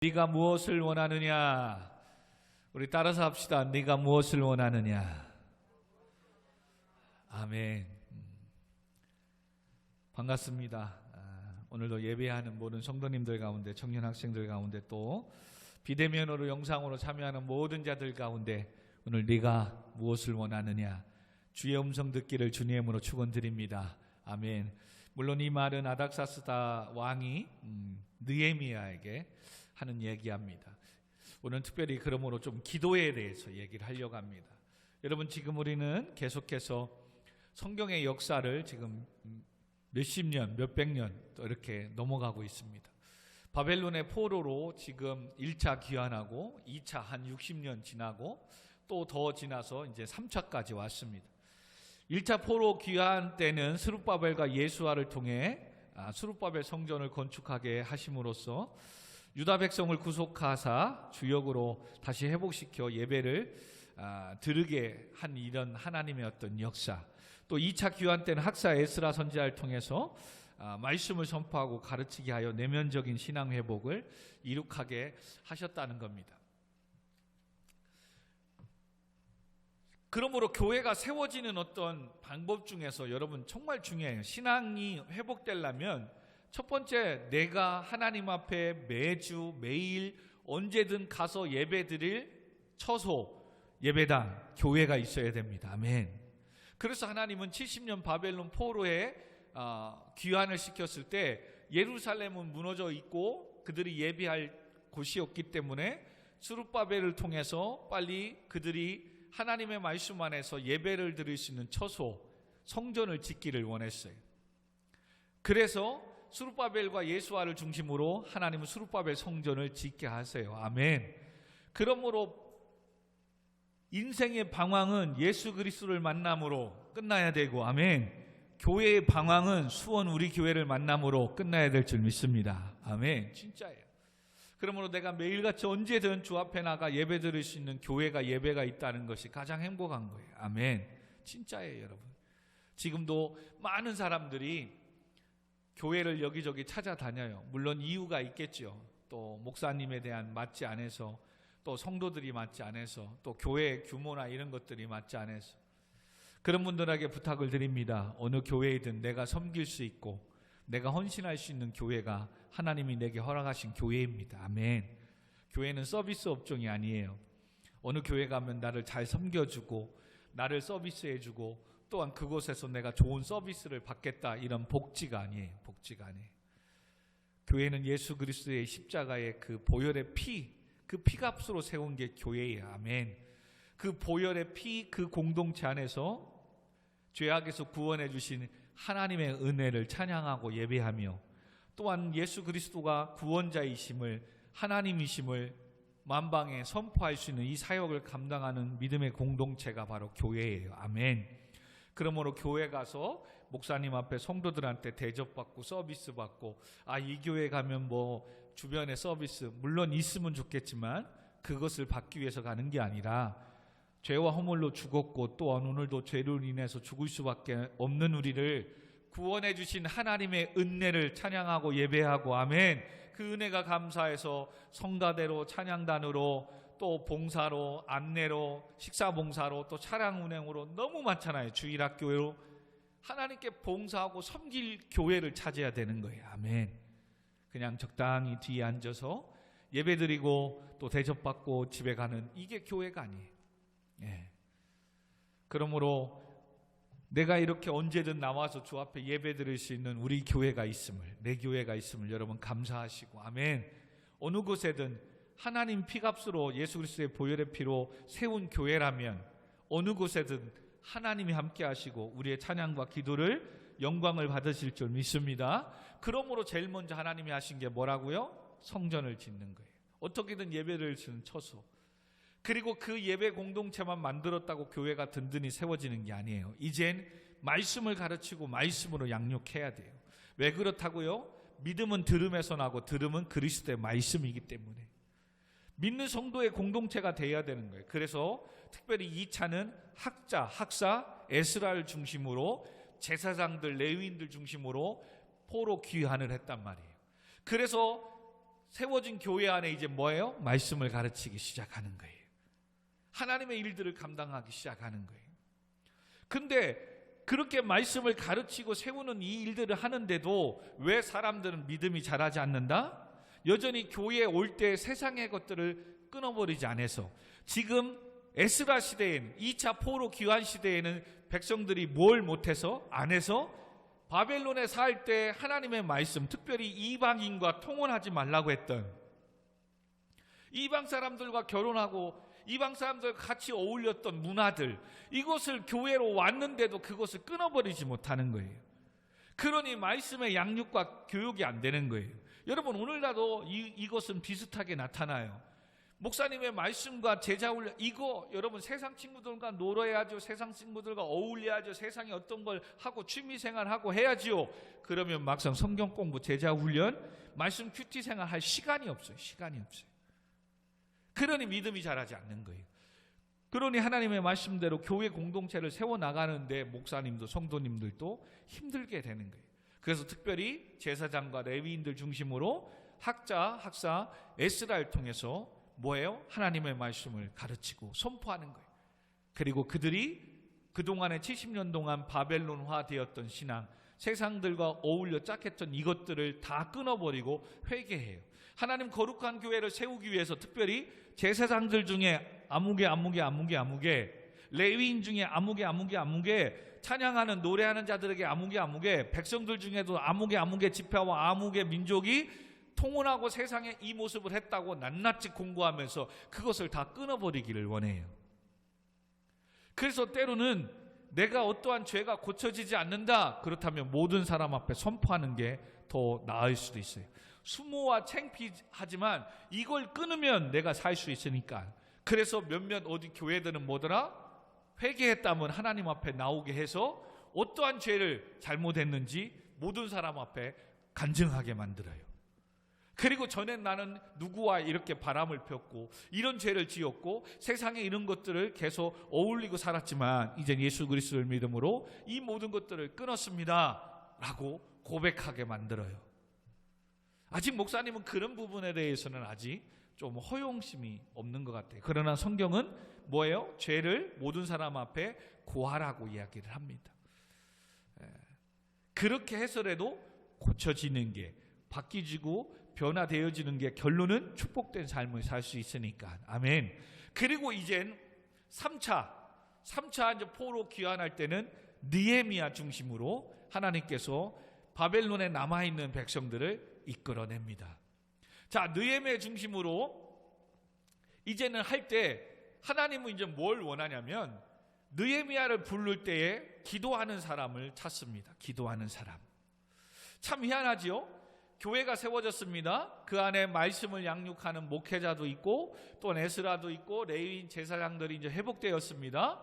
네가 무엇을 원하느냐? 우리 따라서 합시다. 네가 무엇을 원하느냐? 아멘. 반갑습니다. 오늘도 예배하는 모든 성도님들 가운데, 청년 학생들 가운데, 또 비대면으로 영상으로 참여하는 모든 자들 가운데 오늘 네가 무엇을 원하느냐? 주의 음성 듣기를 주님으로 축원드립니다. 아멘. 물론 이 말은 아닥사스다 왕이 느헤미야에게 하는 얘기합니다. 오늘 특별히 그러므로 좀 기도에 대해서 얘기를 하려고 합니다. 여러분, 지금 우리는 계속해서 성경의 역사를 지금 몇십 년, 몇백 년 또 이렇게 넘어가고 있습니다. 바벨론의 포로로 지금 1차 귀환하고 2차 한 60년 지나고 또 더 지나서 이제 3차까지 왔습니다. 1차 포로 귀환 때는 스룹바벨과 예수아를 통해 스룹바벨 성전을 건축하게 하심으로써 유다 백성을 구속하사 주역으로 다시 회복시켜 예배를 드리게 한 이런 하나님의 어떤 역사, 또 2차 귀환 때는 학사 에스라 선지자를 통해서 말씀을 선포하고 가르치게 하여 내면적인 신앙 회복을 이룩하게 하셨다는 겁니다. 그러므로 교회가 세워지는 어떤 방법 중에서 여러분 정말 중요해요. 신앙이 회복되려면 첫 번째, 내가 하나님 앞에 매주 매일 언제든 가서 예배드릴 처소, 예배당, 교회가 있어야 됩니다. 아멘. 그래서 하나님은 70년 바벨론 포로에 귀환을 시켰을 때 예루살렘은 무너져 있고 그들이 예배할 곳이었기 때문에 스룹바벨을 통해서 빨리 그들이 하나님의 말씀 안에서 예배를 드릴 수 있는 처소, 성전을 짓기를 원했어요. 그래서 스룹바벨과 예수아를 중심으로 하나님은 스룹바벨 성전을 짓게 하세요. 아멘. 그러므로 인생의 방황은 예수 그리스도를 만남으로 끝나야 되고, 아멘. 교회의 방황은 수원 우리 교회를 만남으로 끝나야 될 줄 믿습니다. 아멘. 진짜예요. 그러므로 내가 매일같이 언제든 주 앞에 나가 예배 드릴 수 있는 교회가, 예배가 있다는 것이 가장 행복한 거예요. 아멘. 진짜예요, 여러분. 지금도 많은 사람들이 교회를 여기저기 찾아다녀요. 물론 이유가 있겠죠. 또 목사님에 대한 맞지 않아서, 또 성도들이 맞지 않아서, 또 교회의 규모나 이런 것들이 맞지 않아서. 그런 분들에게 부탁을 드립니다. 어느 교회이든 내가 섬길 수 있고 내가 헌신할 수 있는 교회가 하나님이 내게 허락하신 교회입니다. 아멘. 교회는 서비스 업종이 아니에요. 어느 교회 가면 나를 잘 섬겨주고 나를 서비스해주고 또한 그곳에서 내가 좋은 서비스를 받겠다, 이런 복지가 아니에요. 복지가 아니에요. 교회는 예수 그리스도의 십자가의 그 보혈의 피, 그 피값으로 세운 게 교회예요. 아멘. 그 보혈의 피, 그 공동체 안에서 죄악에서 구원해 주신 하나님의 은혜를 찬양하고 예배하며, 또한 예수 그리스도가 구원자이심을, 하나님이심을 만방에 선포할 수 있는 이 사역을 감당하는 믿음의 공동체가 바로 교회예요. 아멘. 그러므로 교회 가서 목사님 앞에 성도들한테 대접받고 서비스 받고, 이 교회 가면 뭐 주변에 서비스 물론 있으면 좋겠지만 그것을 받기 위해서 가는 게 아니라, 죄와 허물로 죽었고 또한 오늘도 죄로 인해서 죽을 수밖에 없는 우리를 구원해 주신 하나님의 은혜를 찬양하고 예배하고, 아멘. 그 은혜가 감사해서 성가대로, 찬양단으로, 또 봉사로, 안내로, 식사봉사로, 또 차량 운행으로 너무 많잖아요. 주일학교로 하나님께 봉사하고 섬길 교회를 찾아야 되는 거예요. 아멘. 그냥 적당히 뒤에 앉아서 예배드리고 또 대접받고 집에 가는, 이게 교회가 아니에요. 예. 그러므로 내가 이렇게 언제든 나와서 주 앞에 예배드릴 수 있는 우리 교회가 있음을, 내 교회가 있음을 여러분 감사하시고, 아멘. 어느 곳에든 하나님 피값으로 예수 그리스도의 보혈의 피로 세운 교회라면 어느 곳에든 하나님이 함께 하시고 우리의 찬양과 기도를, 영광을 받으실 줄 믿습니다. 그러므로 제일 먼저 하나님이 하신 게 뭐라고요? 성전을 짓는 거예요. 어떻게든 예배를 드리는 처소. 그리고 그 예배 공동체만 만들었다고 교회가 든든히 세워지는 게 아니에요. 이젠 말씀을 가르치고 말씀으로 양육해야 돼요. 왜 그렇다고요? 믿음은 들음에서 나고 들음은 그리스도의 말씀이기 때문에 믿는 성도의 공동체가 되어야 되는 거예요. 그래서 특별히 2차는 학자, 학사, 에스라를 중심으로 제사장들, 레위인들 중심으로 포로 귀환을 했단 말이에요. 그래서 세워진 교회 안에 이제 뭐예요? 말씀을 가르치기 시작하는 거예요. 하나님의 일들을 감당하기 시작하는 거예요. 근데 그렇게 말씀을 가르치고 세우는 이 일들을 하는데도 왜 사람들은 믿음이 자라지 않는다? 여전히 교회에 올 때 세상의 것들을 끊어버리지 않아서. 지금 에스라 시대에는 2차 포로 귀환 시대에는 백성들이 뭘 못해서 안 해서 바벨론에 살 때 하나님의 말씀, 특별히 이방인과 통혼하지 말라고 했던, 이방 사람들과 결혼하고 이방 사람들과 같이 어울렸던 문화들, 이것을 교회로 왔는데도 그것을 끊어버리지 못하는 거예요. 그러니 말씀의 양육과 교육이 안 되는 거예요. 여러분, 오늘날도 이것은 비슷하게 나타나요. 목사님의 말씀과 제자 훈련, 이거 여러분 세상 친구들과 놀아야죠. 세상 친구들과 어울려야죠. 세상에 어떤 걸 하고 취미생활하고 해야지요. 그러면 막상 성경 공부, 제자 훈련, 말씀 큐티 생활 할 시간이 없어요. 시간이 없어요. 그러니 믿음이 자라지 않는 거예요. 그러니 하나님의 말씀대로 교회 공동체를 세워나가는데 목사님도 성도님들도 힘들게 되는 거예요. 그래서 특별히 제사장과 레위인들 중심으로 학자, 학사, 에스라를 통해서 뭐예요? 하나님의 말씀을 가르치고 선포하는 거예요. 그리고 그들이 그동안에 70년 동안 바벨론화 되었던 신앙, 세상들과 어울려 짝했던 이것들을 다 끊어버리고 회개해요. 하나님 거룩한 교회를 세우기 위해서 특별히 제사장들 중에 아무개, 레위인 중에 아무개, 찬양하는 노래하는 자들에게 아무개, 백성들 중에도 아무개 지파와 아무개 민족이 통혼하고 세상에 이 모습을 했다고 낱낱이 공고하면서 그것을 다 끊어버리기를 원해요. 그래서 때로는 내가 어떠한 죄가 고쳐지지 않는다, 그렇다면 모든 사람 앞에 선포하는 게 더 나을 수도 있어요. 수모와 창피하지만 이걸 끊으면 내가 살 수 있으니까. 그래서 몇몇 어디 교회들은 뭐더라? 회개했다면 하나님 앞에 나오게 해서 어떠한 죄를 잘못했는지 모든 사람 앞에 간증하게 만들어요. 그리고 전엔 나는 누구와 이렇게 바람을 폈고 이런 죄를 지었고 세상에 이런 것들을 계속 어울리고 살았지만 이젠 예수 그리스도를 믿음으로 이 모든 것들을 끊었습니다 라고 고백하게 만들어요. 아직 목사님은 그런 부분에 대해서는 아직 좀 허용심이 없는 것 같아요. 그러나 성경은 뭐예요? 죄를 모든 사람 앞에 고하라고 이야기를 합니다. 그렇게 해서라도 고쳐지는 게, 바뀌지고 변화되어지는 게, 결론은 축복된 삶을 살 수 있으니까. 아멘. 그리고 이젠 3차 이제 포로 귀환할 때는 느헤미야 중심으로 하나님께서 바벨론에 남아있는 백성들을 이끌어냅니다. 자, 느헤미야 중심으로 이제는 할 때 하나님은 이제 뭘 원하냐면 느헤미야를 부를 때에 기도하는 사람을 찾습니다. 기도하는 사람. 참 희한하지요? 교회가 세워졌습니다. 그 안에 말씀을 양육하는 목회자도 있고 또 에스라도 있고 레위인 제사장들이 이제 회복되었습니다.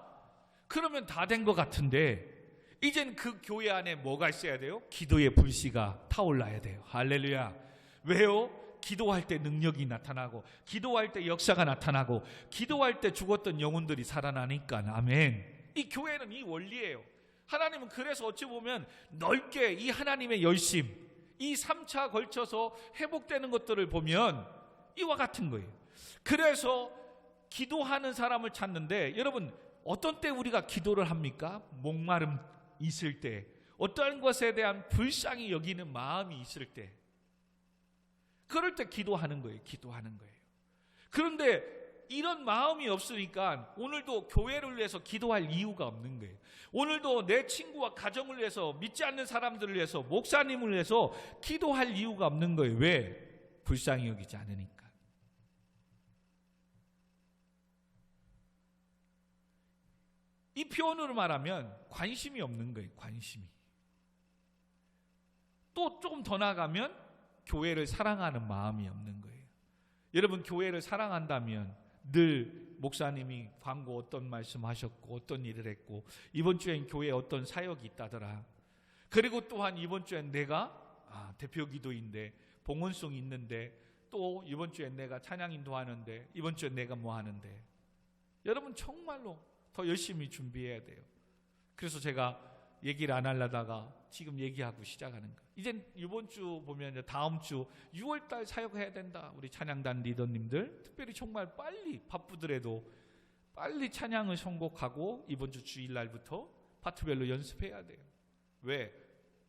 그러면 다 된 것 같은데 이젠 그 교회 안에 뭐가 있어야 돼요? 기도의 불씨가 타올라야 돼요. 할렐루야. 왜요? 기도할 때 능력이 나타나고 기도할 때 역사가 나타나고 기도할 때 죽었던 영혼들이 살아나니까. 아멘. 이 교회는 이 원리예요. 하나님은 그래서 어찌 보면 넓게 이 하나님의 열심, 이 3차 걸쳐서 회복되는 것들을 보면 이와 같은 거예요. 그래서 기도하는 사람을 찾는데, 여러분 어떤 때 우리가 기도를 합니까? 목마름 있을 때, 어떠한 것에 대한 불쌍히 여기는 마음이 있을 때, 그럴 때 기도하는 거예요. 기도하는 거예요. 그런데 이런 마음이 없으니까 오늘도 교회를 위해서 기도할 이유가 없는 거예요. 오늘도 내 친구와 가정을 위해서, 믿지 않는 사람들을 위해서, 목사님을 위해서 기도할 이유가 없는 거예요. 왜? 불쌍히 여기지 않으니까. 이 표현으로 말하면 관심이 없는 거예요. 관심이. 또 조금 더 나아가면 교회를 사랑하는 마음이 없는 거예요. 여러분, 교회를 사랑한다면 늘 목사님이 광고 어떤 말씀하셨고 어떤 일을 했고 이번 주엔 교회에 어떤 사역이 있다더라. 그리고 또한 이번 주엔 내가 대표 기도인데 봉헌송 있는데, 또 이번 주엔 내가 찬양 인도하는데, 이번 주엔 내가 뭐 하는데. 여러분 정말로 더 열심히 준비해야 돼요. 그래서 제가 얘기를 안 하려다가 지금 얘기하고 시작하는 거예요. 이젠 이번 주 보면 이제 다음 주 6월달 사역해야 된다. 우리 찬양단 리더님들 특별히 정말 빨리 바쁘더라도 빨리 찬양을 선곡하고 이번 주 주일날부터 파트별로 연습해야 돼요. 왜?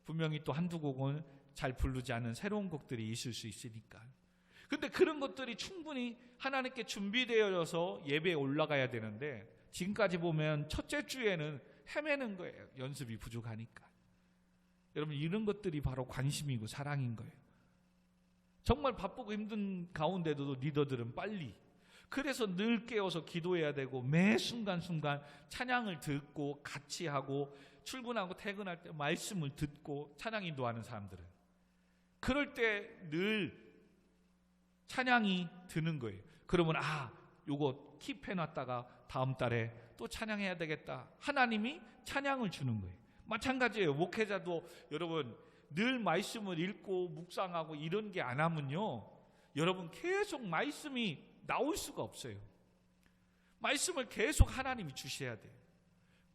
분명히 또 한두 곡은 잘 부르지 않은 새로운 곡들이 있을 수 있으니까. 근데 그런 것들이 충분히 하나님께 준비되어서 예배에 올라가야 되는데 지금까지 보면 첫째 주에는 헤매는 거예요. 연습이 부족하니까. 여러분 이런 것들이 바로 관심이고 사랑인 거예요. 정말 바쁘고 힘든 가운데도 리더들은 빨리, 그래서 늘 깨어서 기도해야 되고 매 순간순간 찬양을 듣고 같이 하고 출근하고 퇴근할 때 말씀을 듣고 찬양 인도하는 사람들은 그럴 때 늘 찬양이 드는 거예요. 그러면 요거 킵해놨다가 다음 달에 또 찬양해야 되겠다. 하나님이 찬양을 주는 거예요. 마찬가지예요. 목회자도 여러분 늘 말씀을 읽고 묵상하고 이런 게 안 하면요, 여러분 계속 말씀이 나올 수가 없어요. 말씀을 계속 하나님이 주셔야 돼요.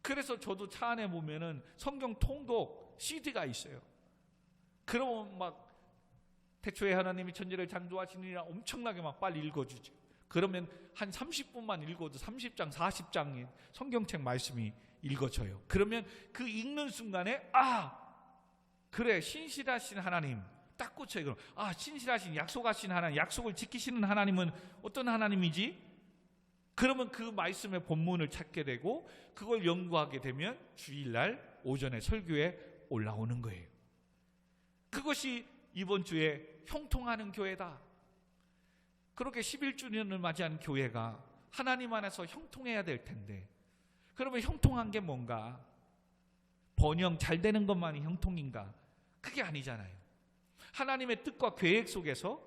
그래서 저도 차 안에 보면은 성경 통독 CD가 있어요. 그러면 막 태초에 하나님이 천지를 창조하시니라 엄청나게 막 빨리 읽어주죠. 그러면 한 30분만 읽어도 30장 40장의 성경책 말씀이 읽어져요. 그러면 그 읽는 순간에 그래 신실하신 하나님 딱 꽂혀요. 그럼 신실하신 약속하신 하나님, 약속을 지키시는 하나님은 어떤 하나님이지? 그러면 그 말씀의 본문을 찾게 되고 그걸 연구하게 되면 주일날 오전에 설교에 올라오는 거예요. 그것이 이번 주에 형통하는 교회다. 그렇게 11주년을 맞이한 교회가 하나님 안에서 형통해야 될 텐데, 그러면 형통한 게 뭔가? 번영 잘 되는 것만이 형통인가? 그게 아니잖아요. 하나님의 뜻과 계획 속에서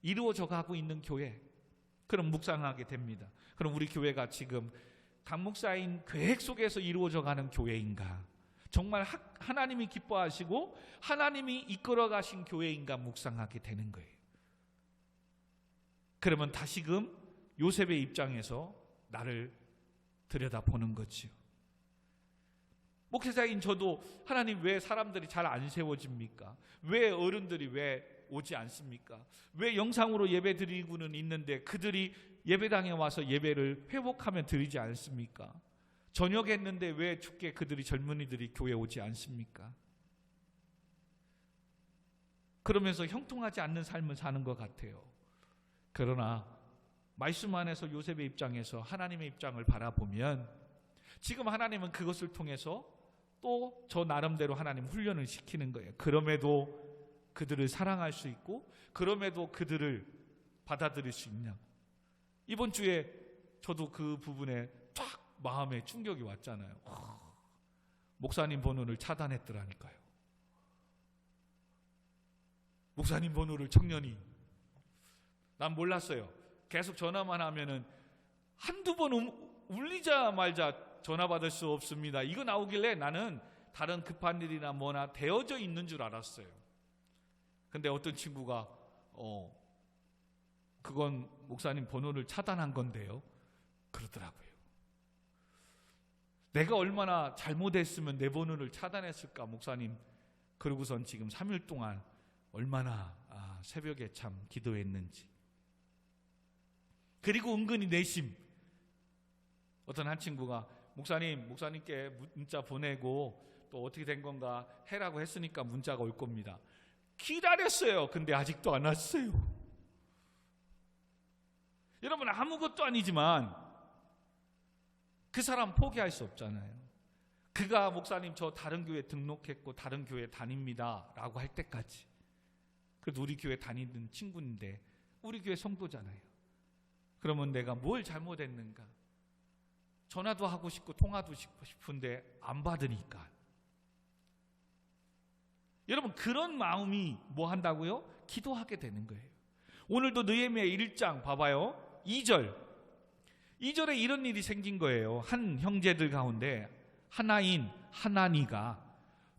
이루어져 가고 있는 교회, 그럼 묵상하게 됩니다. 그럼 우리 교회가 지금 강 목사인 계획 속에서 이루어져 가는 교회인가? 정말 하나님이 기뻐하시고 하나님이 이끌어 가신 교회인가 묵상하게 되는 거예요. 그러면 다시금 요셉의 입장에서 나를 들여다보는 거지요. 목회자인 저도 하나님 왜 사람들이 잘 안 세워집니까? 왜 어른들이 왜 오지 않습니까? 왜 영상으로 예배 드리고는 있는데 그들이 예배당에 와서 예배를 회복하면 드리지 않습니까? 저녁했는데 왜 죽게 그들이 젊은이들이 교회에 오지 않습니까? 그러면서 형통하지 않는 삶을 사는 것 같아요. 그러나 말씀 안에서 요셉의 입장에서 하나님의 입장을 바라보면 지금 하나님은 그것을 통해서 또 저 나름대로 하나님 훈련을 시키는 거예요. 그럼에도 그들을 사랑할 수 있고 그럼에도 그들을 받아들일 수 있냐. 이번 주에 저도 그 부분에 쫙 마음에 충격이 왔잖아요. 목사님 번호를 차단했더라니까요. 목사님 번호를 청년이, 난 몰랐어요. 계속 전화만 하면은 한두 번 울리자마자 전화 받을 수 없습니다. 이거 나오길래 나는 다른 급한 일이나 뭐나 되어져 있는 줄 알았어요. 근데 어떤 친구가 그건 목사님 번호를 차단한 건데요, 그러더라고요. 내가 얼마나 잘못했으면 내 번호를 차단했을까 목사님. 그러고선 지금 3일 동안 얼마나 새벽에 참 기도했는지. 그리고 은근히 내심 어떤 한 친구가 목사님께 문자 보내고 또 어떻게 된 건가 해라고 했으니까 문자가 올 겁니다. 기다렸어요. 근데 아직도 안 왔어요. 여러분 아무것도 아니지만 그 사람 포기할 수 없잖아요. 그가 목사님 저 다른 교회 등록했고 다른 교회 다닙니다 라고 할 때까지, 그래도 우리 교회 다니는 친구인데 우리 교회 성도잖아요. 그러면 내가 뭘 잘못했는가? 전화도 하고 싶고 통화도 싶은데 안 받으니까. 여러분 그런 마음이 뭐 한다고요? 기도하게 되는 거예요. 오늘도 느헤미야 1장 봐봐요. 2절에 이런 일이 생긴 거예요. 한 형제들 가운데 하나인 하나니가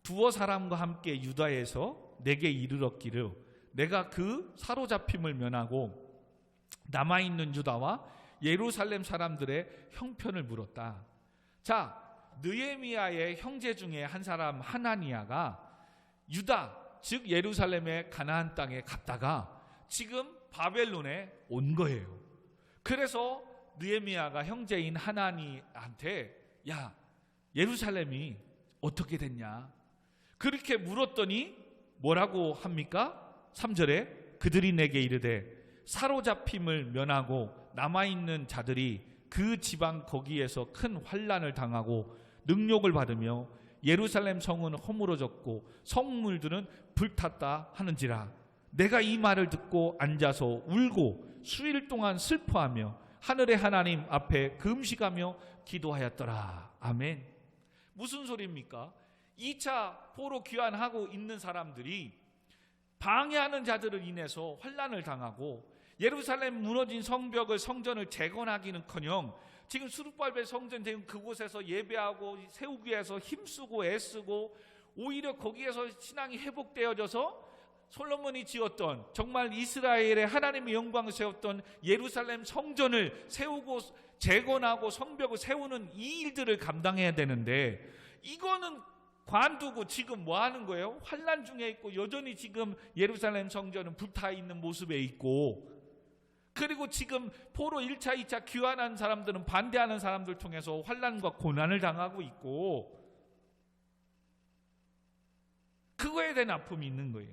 두어 사람과 함께 유다에서 내게 이르렀기를 내가 그 사로잡힘을 면하고 남아있는 유다와 예루살렘 사람들의 형편을 물었다. 자, 느헤미야의 형제 중에 한 사람 하나니야가 유다, 즉 예루살렘의 가나안 땅에 갔다가 지금 바벨론에 온 거예요. 그래서 느헤미야가 형제인 하나니한테 야, 예루살렘이 어떻게 됐냐? 그렇게 물었더니 뭐라고 합니까? 3절에 그들이 내게 이르되 사로잡힘을 면하고 남아있는 자들이 그 지방 거기에서 큰 환난을 당하고 능욕을 받으며 예루살렘 성은 허물어졌고 성물들은 불탔다 하는지라. 내가 이 말을 듣고 앉아서 울고 수일 동안 슬퍼하며 하늘의 하나님 앞에 금식하며 기도하였더라. 아멘. 무슨 소리입니까? 2차 포로 귀환하고 있는 사람들이 방해하는 자들을 인해서 환난을 당하고 예루살렘 무너진 성벽을 성전을 재건하기는커녕 지금 수르바벨 성전 된 그곳에서 예배하고 세우기 위해서 힘쓰고 애쓰고 오히려 거기에서 신앙이 회복되어져서 솔로몬이 지었던 정말 이스라엘의 하나님의 영광을 세웠던 예루살렘 성전을 세우고 재건하고 성벽을 세우는 이 일들을 감당해야 되는데 이거는 관두고 지금 뭐 하는 거예요? 환난 중에 있고 여전히 지금 예루살렘 성전은 불타 있는 모습에 있고 그리고 지금 포로 1차, 2차 귀환한 사람들은 반대하는 사람들 통해서 환난과 고난을 당하고 있고 그거에 대한 아픔이 있는 거예요.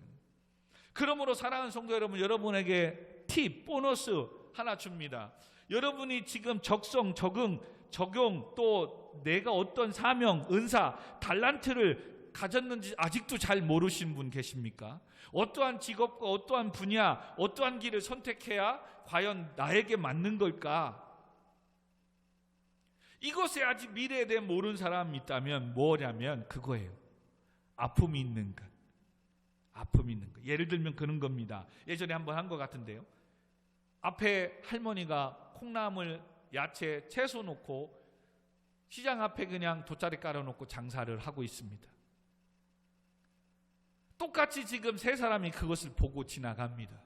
그러므로 사랑하는 성도 여러분, 여러분에게 팁, 보너스 하나 줍니다. 여러분이 지금 적성, 적용 또 내가 어떤 사명, 은사, 달란트를 가졌는지 아직도 잘 모르신 분 계십니까? 어떠한 직업과 어떠한 분야, 어떠한 길을 선택해야 과연 나에게 맞는 걸까? 이것에 아직 미래에 대해 모르는 사람이 있다면 뭐냐면 그거예요. 아픔이 있는 것. 아픔이 있는 것. 예를 들면 그런 겁니다. 예전에 한번 한 것 같은데요. 앞에 할머니가 콩나물, 야채, 채소 놓고 시장 앞에 그냥 돗자리 깔아놓고 장사를 하고 있습니다. 똑같이 지금 세 사람이 그것을 보고 지나갑니다.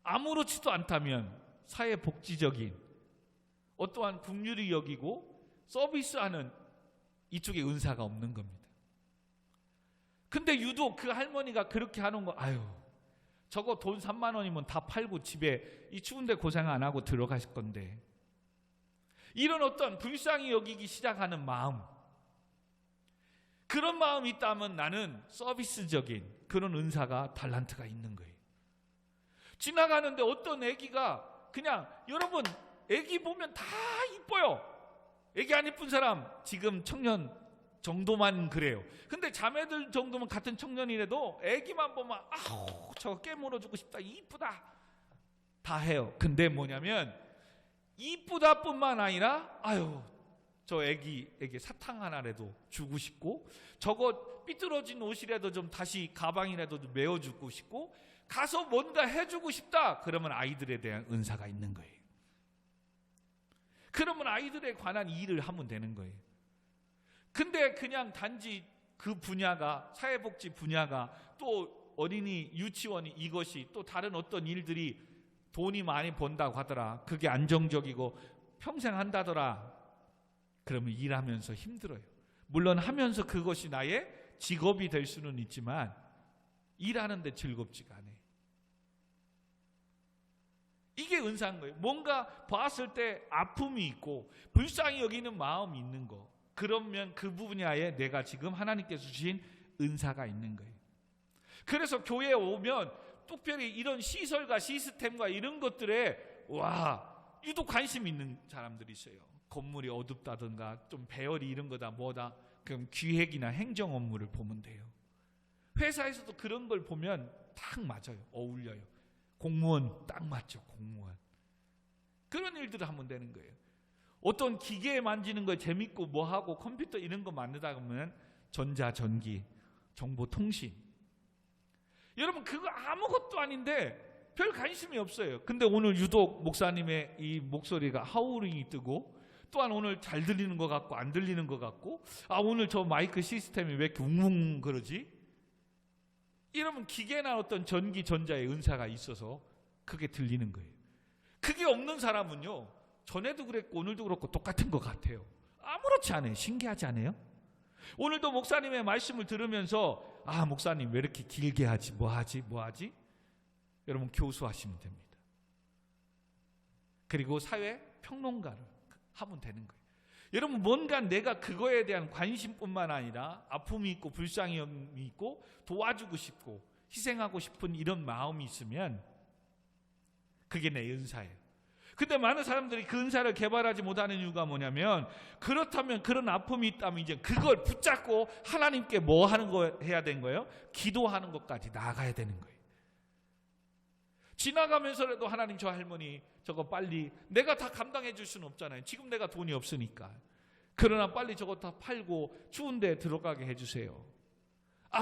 아무렇지도 않다면 사회복지적인 어떠한 긍휼히 여기고 서비스하는 이쪽에 은사가 없는 겁니다. 근데 유독 그 할머니가 그렇게 하는 거, 아유, 저거 돈 3만 원이면 다 팔고 집에 이 추운데 고생 안 하고 들어가실 건데. 이런 어떤 불쌍히 여기기 시작하는 마음, 그런 마음이 있다면 나는 서비스적인 그런 은사가 달란트가 있는 거예요. 지나가는데 어떤 애기가 그냥, 여러분 애기 보면 다 이뻐요. 애기 안 이쁜 사람 지금 청년 정도만 그래요. 근데 자매들 정도면 같은 청년이라도 애기만 보면 아우 저거 깨물어주고 싶다, 이쁘다 다 해요. 근데 뭐냐면 이쁘다 뿐만 아니라 아유 저 애기에게 사탕 하나라도 주고 싶고 저거 삐뚤어진 옷이라도 좀 다시 가방이라도 좀 메워주고 싶고 가서 뭔가 해주고 싶다. 그러면 아이들에 대한 은사가 있는 거예요. 그러면 아이들에 관한 일을 하면 되는 거예요. 근데 그냥 단지 그 분야가, 사회복지 분야가, 또 어린이 유치원이 이것이, 또 다른 어떤 일들이 돈이 많이 번다고 하더라, 그게 안정적이고 평생 한다더라, 그러면 일하면서 힘들어요. 물론 하면서 그것이 나의 직업이 될 수는 있지만 일하는데 즐겁지가 않아요. 이게 은사인 거예요. 뭔가 봤을 때 아픔이 있고 불쌍히 여기는 마음이 있는 거, 그러면 그 분야에 내가 지금 하나님께서 주신 은사가 있는 거예요. 그래서 교회에 오면 특별히 이런 시설과 시스템과 이런 것들에 유독 관심 있는 사람들이 있어요. 건물이 어둡다든가 좀 배열이 이런 거다 뭐다, 그럼 기획이나 행정 업무를 보면 돼요. 회사에서도 그런 걸 보면 딱 맞아요. 어울려요. 공무원 딱 맞죠. 공무원. 그런 일들을 하면 되는 거예요. 어떤 기계 만지는 거 재밌고 뭐하고 컴퓨터 이런 거 만들다 보면 전자전기, 정보통신. 여러분 그거 아무것도 아닌데 별 관심이 없어요. 근데 오늘 유독 목사님의 이 목소리가 하우링이 뜨고, 또한 오늘 잘 들리는 것 같고 안 들리는 것 같고, 오늘 저 마이크 시스템이 왜 이렇게 웅웅 그러지? 이러면 기계나 어떤 전기 전자의 은사가 있어서 그게 들리는 거예요. 그게 없는 사람은요, 전에도 그랬고 오늘도 그렇고 똑같은 것 같아요. 아무렇지 않아요. 신기하지 않아요? 오늘도 목사님의 말씀을 들으면서 목사님 왜 이렇게 길게 하지? 뭐 하지? 여러분 교수하시면 됩니다. 그리고 사회 평론가를 하면 되는 거예요. 여러분 뭔가 내가 그거에 대한 관심뿐만 아니라 아픔이 있고 불쌍함이 있고 도와주고 싶고 희생하고 싶은 이런 마음이 있으면 그게 내 은사예요. 근데 많은 사람들이 그 은사를 개발하지 못하는 이유가 뭐냐면, 그렇다면 그런 아픔이 있다면 이제 그걸 붙잡고 하나님께 뭐 하는 거 해야 되는 거예요? 기도하는 것까지 나아가야 되는 거예요. 지나가면서라도 하나님 저 할머니 저거 빨리, 내가 다 감당해 줄 수는 없잖아요. 지금 내가 돈이 없으니까. 그러나 빨리 저거 다 팔고 추운 데 들어가게 해주세요.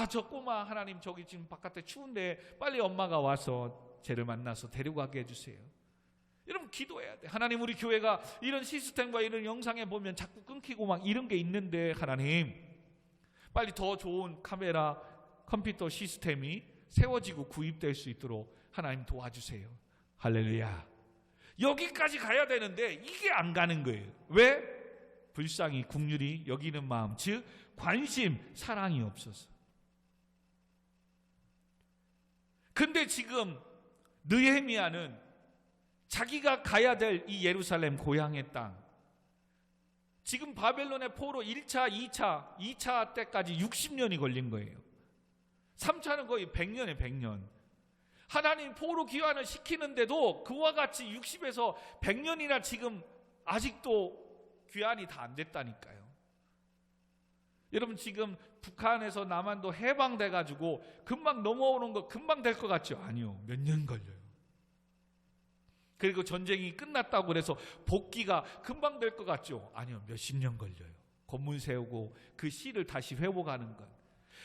저 꼬마 하나님 저기 지금 바깥에 추운데 빨리 엄마가 와서 쟤를 만나서 데려가게 해주세요. 여러분 기도해야 돼. 하나님 우리 교회가 이런 시스템과 이런 영상에 보면 자꾸 끊기고 막 이런 게 있는데 하나님 빨리 더 좋은 카메라 컴퓨터 시스템이 세워지고 구입될 수 있도록 하나님 도와주세요. 할렐루야. 여기까지 가야 되는데 이게 안 가는 거예요. 왜? 불쌍히 국률이 여기는 마음, 즉 관심, 사랑이 없어서. 근데 지금 느헤미야는 자기가 가야 될 이 예루살렘 고향의 땅, 지금 바벨론의 포로 1차, 2차 때까지 60년이 걸린 거예요. 3차는 거의 100년에 100년. 하나님 포로 귀환을 시키는데도 그와 같이 60에서 100년이나 지금 아직도 귀환이 다 안 됐다니까요. 여러분 지금 북한에서 남한도 해방돼가지고 금방 넘어오는 거 금방 될 것 같죠? 아니요. 몇 년 걸려요. 그리고 전쟁이 끝났다고 그래서 복귀가 금방 될 것 같죠? 아니요. 몇십 년 걸려요. 건물 세우고 그 씨를 다시 회복하는 것.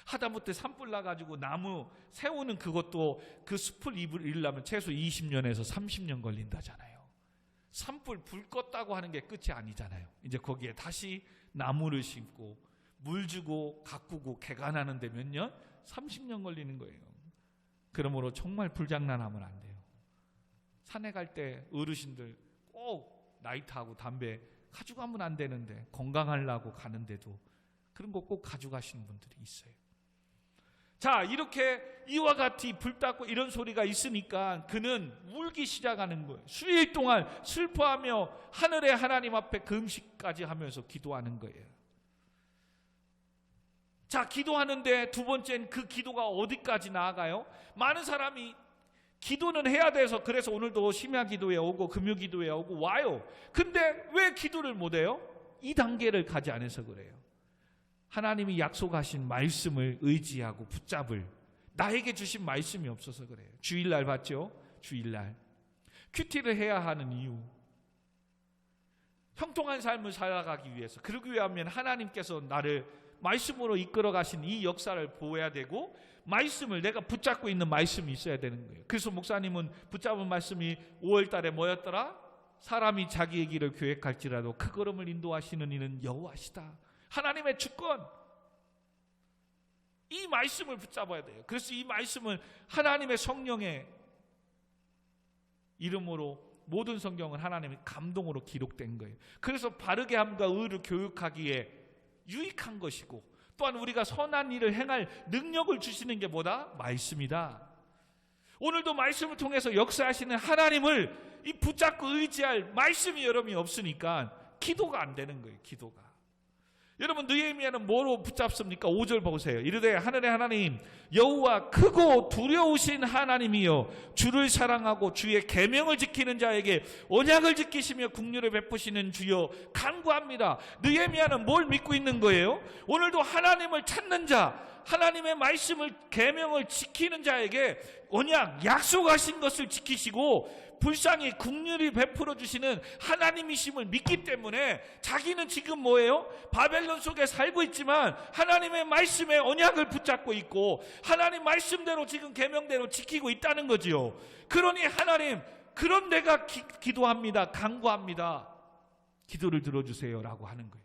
하다못해 산불 나가지고 나무 세우는 그것도 그 숲을 이루려면 최소 20년에서 30년 걸린다잖아요. 산불 불 껐다고 하는 게 끝이 아니잖아요. 이제 거기에 다시 나무를 심고 물 주고 가꾸고 개간하는데 몇 년? 30년 걸리는 거예요. 그러므로 정말 불장난하면 안 돼요. 산에 갈 때 어르신들 꼭 라이터하고 담배 가져가면 안 되는데 건강하려고 가는데도 그런 거 꼭 가져가시는 분들이 있어요. 자, 이렇게 이와 같이 불탔고 이런 소리가 있으니까 그는 울기 시작하는 거예요. 수일 동안 슬퍼하며 하늘의 하나님 앞에 금식까지 하면서 기도하는 거예요. 자, 기도하는데 두 번째는 그 기도가 어디까지 나아가요? 많은 사람이 기도는 해야 돼서 그래서 오늘도 심야 기도에 오고 금요 기도에 오고 와요. 근데 왜 기도를 못해요? 이 단계를 가지 않아서 그래요. 하나님이 약속하신 말씀을 의지하고 붙잡을 나에게 주신 말씀이 없어서 그래요. 주일날 봤죠? 주일날 큐티를 해야 하는 이유, 형통한 삶을 살아가기 위해서, 그러기 위하면 하나님께서 나를 말씀으로 이끌어 가신 이 역사를 보아야 되고 말씀을 내가 붙잡고 있는 말씀이 있어야 되는 거예요. 그래서 목사님은 붙잡은 말씀이 5월 달에 뭐였더라? 사람이 자기의 길을 계획할지라도 그 걸음을 인도하시는 이는 여호와시다. 하나님의 주권. 이 말씀을 붙잡아야 돼요. 그래서 이 말씀은 하나님의 성령의 이름으로 모든 성경은 하나님의 감동으로 기록된 거예요. 그래서 바르게 함과 의를 교육하기에 유익한 것이고 또한 우리가 선한 일을 행할 능력을 주시는 게 뭐다? 말씀이다. 오늘도 말씀을 통해서 역사하시는 하나님을 이 붙잡고 의지할 말씀이 여러분이 없으니까 기도가 안 되는 거예요. 기도가. 여러분 느헤미야는 뭐로 붙잡습니까? 5절 보세요. 이르되 하늘의 하나님 여호와 크고 두려우신 하나님이여 주를 사랑하고 주의 계명을 지키는 자에게 언약을 지키시며 긍휼을 베푸시는 주여 간구합니다. 느헤미야는 뭘 믿고 있는 거예요? 오늘도 하나님을 찾는 자, 하나님의 말씀을 계명을 지키는 자에게 언약 약속하신 것을 지키시고 불쌍히 긍휼히 베풀어 주시는 하나님이심을 믿기 때문에 자기는 지금 뭐예요? 바벨론 속에 살고 있지만 하나님의 말씀에 언약을 붙잡고 있고 하나님 말씀대로 지금 계명대로 지키고 있다는 거지요. 그러니 하나님, 그런 내가 기도합니다. 간구합니다. 기도를 들어주세요라고 하는 거예요.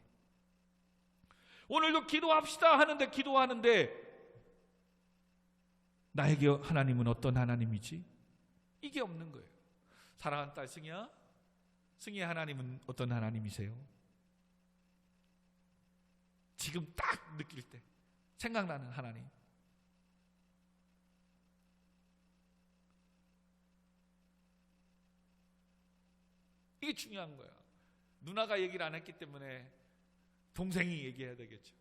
오늘도 기도합시다 하는데 기도하는데 나에게 하나님은 어떤 하나님이지? 이게 없는 거예요. 사랑하는 딸 승희야, 승희의 하나님은 어떤 하나님이세요? 지금 딱 느낄 때 생각나는 하나님. 이게 중요한 거야. 누나가 얘기를 안 했기 때문에 동생이 얘기해야 되겠죠.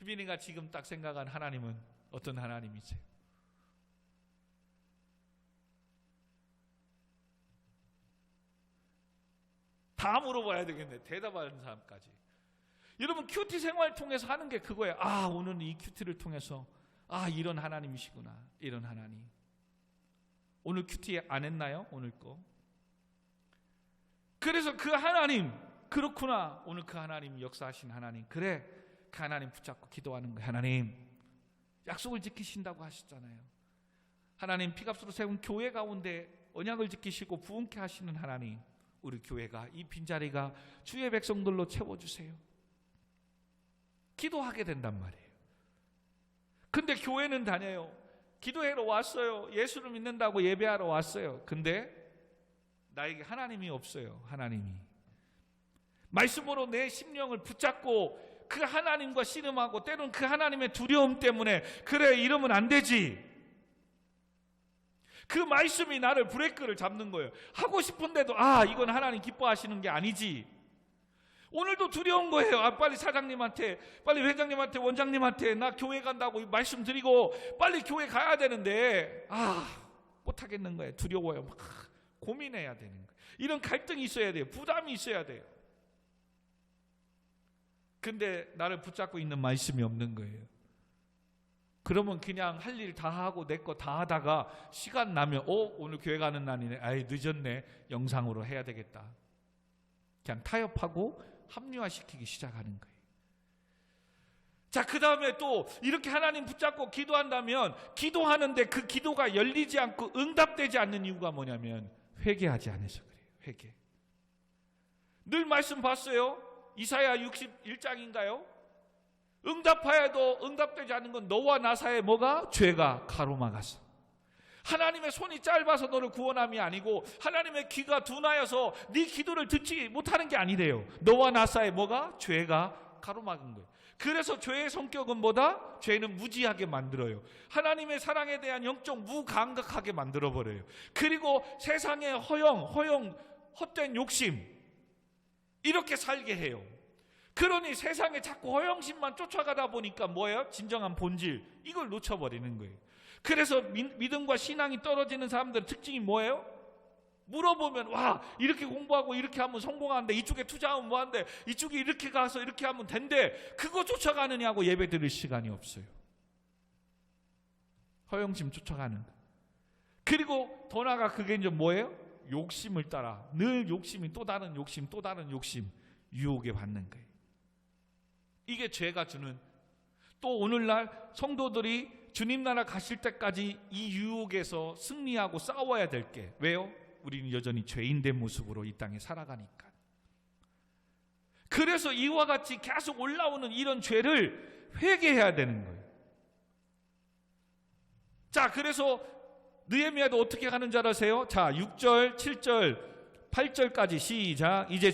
휘빈이가 지금 딱 생각한 하나님은 어떤 하나님이세요? 다 물어봐야 되겠네. 대답하는 사람까지. 여러분 큐티 생활 통해서 하는 게 그거예요. 아, 오늘 이 큐티를 통해서 아, 이런 하나님이시구나. 이런 하나님. 오늘 큐티 안 했나요? 오늘 거. 그래서 그 하나님, 그렇구나. 오늘 그 하나님 역사하신 하나님. 그래, 그 하나님 붙잡고 기도하는 거예요. 하나님, 약속을 지키신다고 하셨잖아요. 하나님, 피값으로 세운 교회 가운데 언약을 지키시고 부흥케 하시는 하나님, 우리 교회가 이 빈자리가 주의 백성들로 채워주세요. 기도하게 된단 말이에요. 근데 교회는 다녀요. 기도하러 왔어요. 예수를 믿는다고 예배하러 왔어요. 근데 나에게 하나님이 없어요. 하나님이. 말씀으로 내 심령을 붙잡고 그 하나님과 씨름하고 때로는 그 하나님의 두려움 때문에 그래, 이러면 안 되지. 그 말씀이 나를 브레이크를 잡는 거예요. 하고 싶은데도 아, 이건 하나님 기뻐하시는 게 아니지. 오늘도 두려운 거예요. 아, 빨리 사장님한테, 빨리 회장님한테, 원장님한테 나 교회 간다고 말씀드리고 빨리 교회 가야 되는데 아, 못하겠는 거예요. 두려워요. 막 고민해야 되는 거예요. 이런 갈등이 있어야 돼요. 부담이 있어야 돼요. 근데 나를 붙잡고 있는 말씀이 없는 거예요. 그러면 그냥 할 일 다 하고 내 거 다 하다가 시간 나면 오늘 교회 가는 날이네. 아이, 늦었네. 영상으로 해야 되겠다. 그냥 타협하고 합리화시키기 시작하는 거예요. 자, 그 다음에 또 이렇게 하나님 붙잡고 기도한다면 기도하는데 그 기도가 열리지 않고 응답되지 않는 이유가 뭐냐면 회개하지 않아서 그래요. 회개. 늘 말씀 봤어요. 이사야 61장인가요? 응답하여도 응답되지 않는 건 너와 나 사이에 뭐가? 죄가 가로막았어. 하나님의 손이 짧아서 너를 구원함이 아니고 하나님의 귀가 둔하여서 네 기도를 듣지 못하는 게 아니래요. 너와 나 사이에 뭐가? 죄가 가로막은 거예요. 그래서 죄의 성격은 뭐다? 죄는 무지하게 만들어요. 하나님의 사랑에 대한 영적 무감각하게 만들어버려요. 그리고 세상의 헛된 욕심, 이렇게 살게 해요. 그러니 세상에 자꾸 허영심만 쫓아가다 보니까 뭐예요? 진정한 본질, 이걸 놓쳐버리는 거예요. 그래서 믿음과 신앙이 떨어지는 사람들의 특징이 뭐예요? 물어보면 와, 이렇게 공부하고 이렇게 하면 성공하는데, 이쪽에 투자하면 뭐하는데, 이쪽에 이렇게 가서 이렇게 하면 된대. 그거 쫓아가느냐고 예배 드릴 시간이 없어요. 허영심 쫓아가는 거. 그리고 더 나아가 그게 이제 뭐예요? 욕심을 따라 늘 욕심이 또 다른 욕심, 또 다른 욕심, 유혹에 받는 거예요. 이게 죄가 주는, 또 오늘날 성도들이 주님 나라 가실 때까지 이 유혹에서 승리하고 싸워야 될 게, 왜요? 우리는 여전히 죄인된 모습으로 이 땅에 살아가니까. 그래서 이와 같이 계속 올라오는 이런 죄를 회개해야 되는 거예요. 자, 그래서 느헤미야도 어떻게 가는 줄 아세요? 자, 6절, 7절, 8절까지 시작. 이제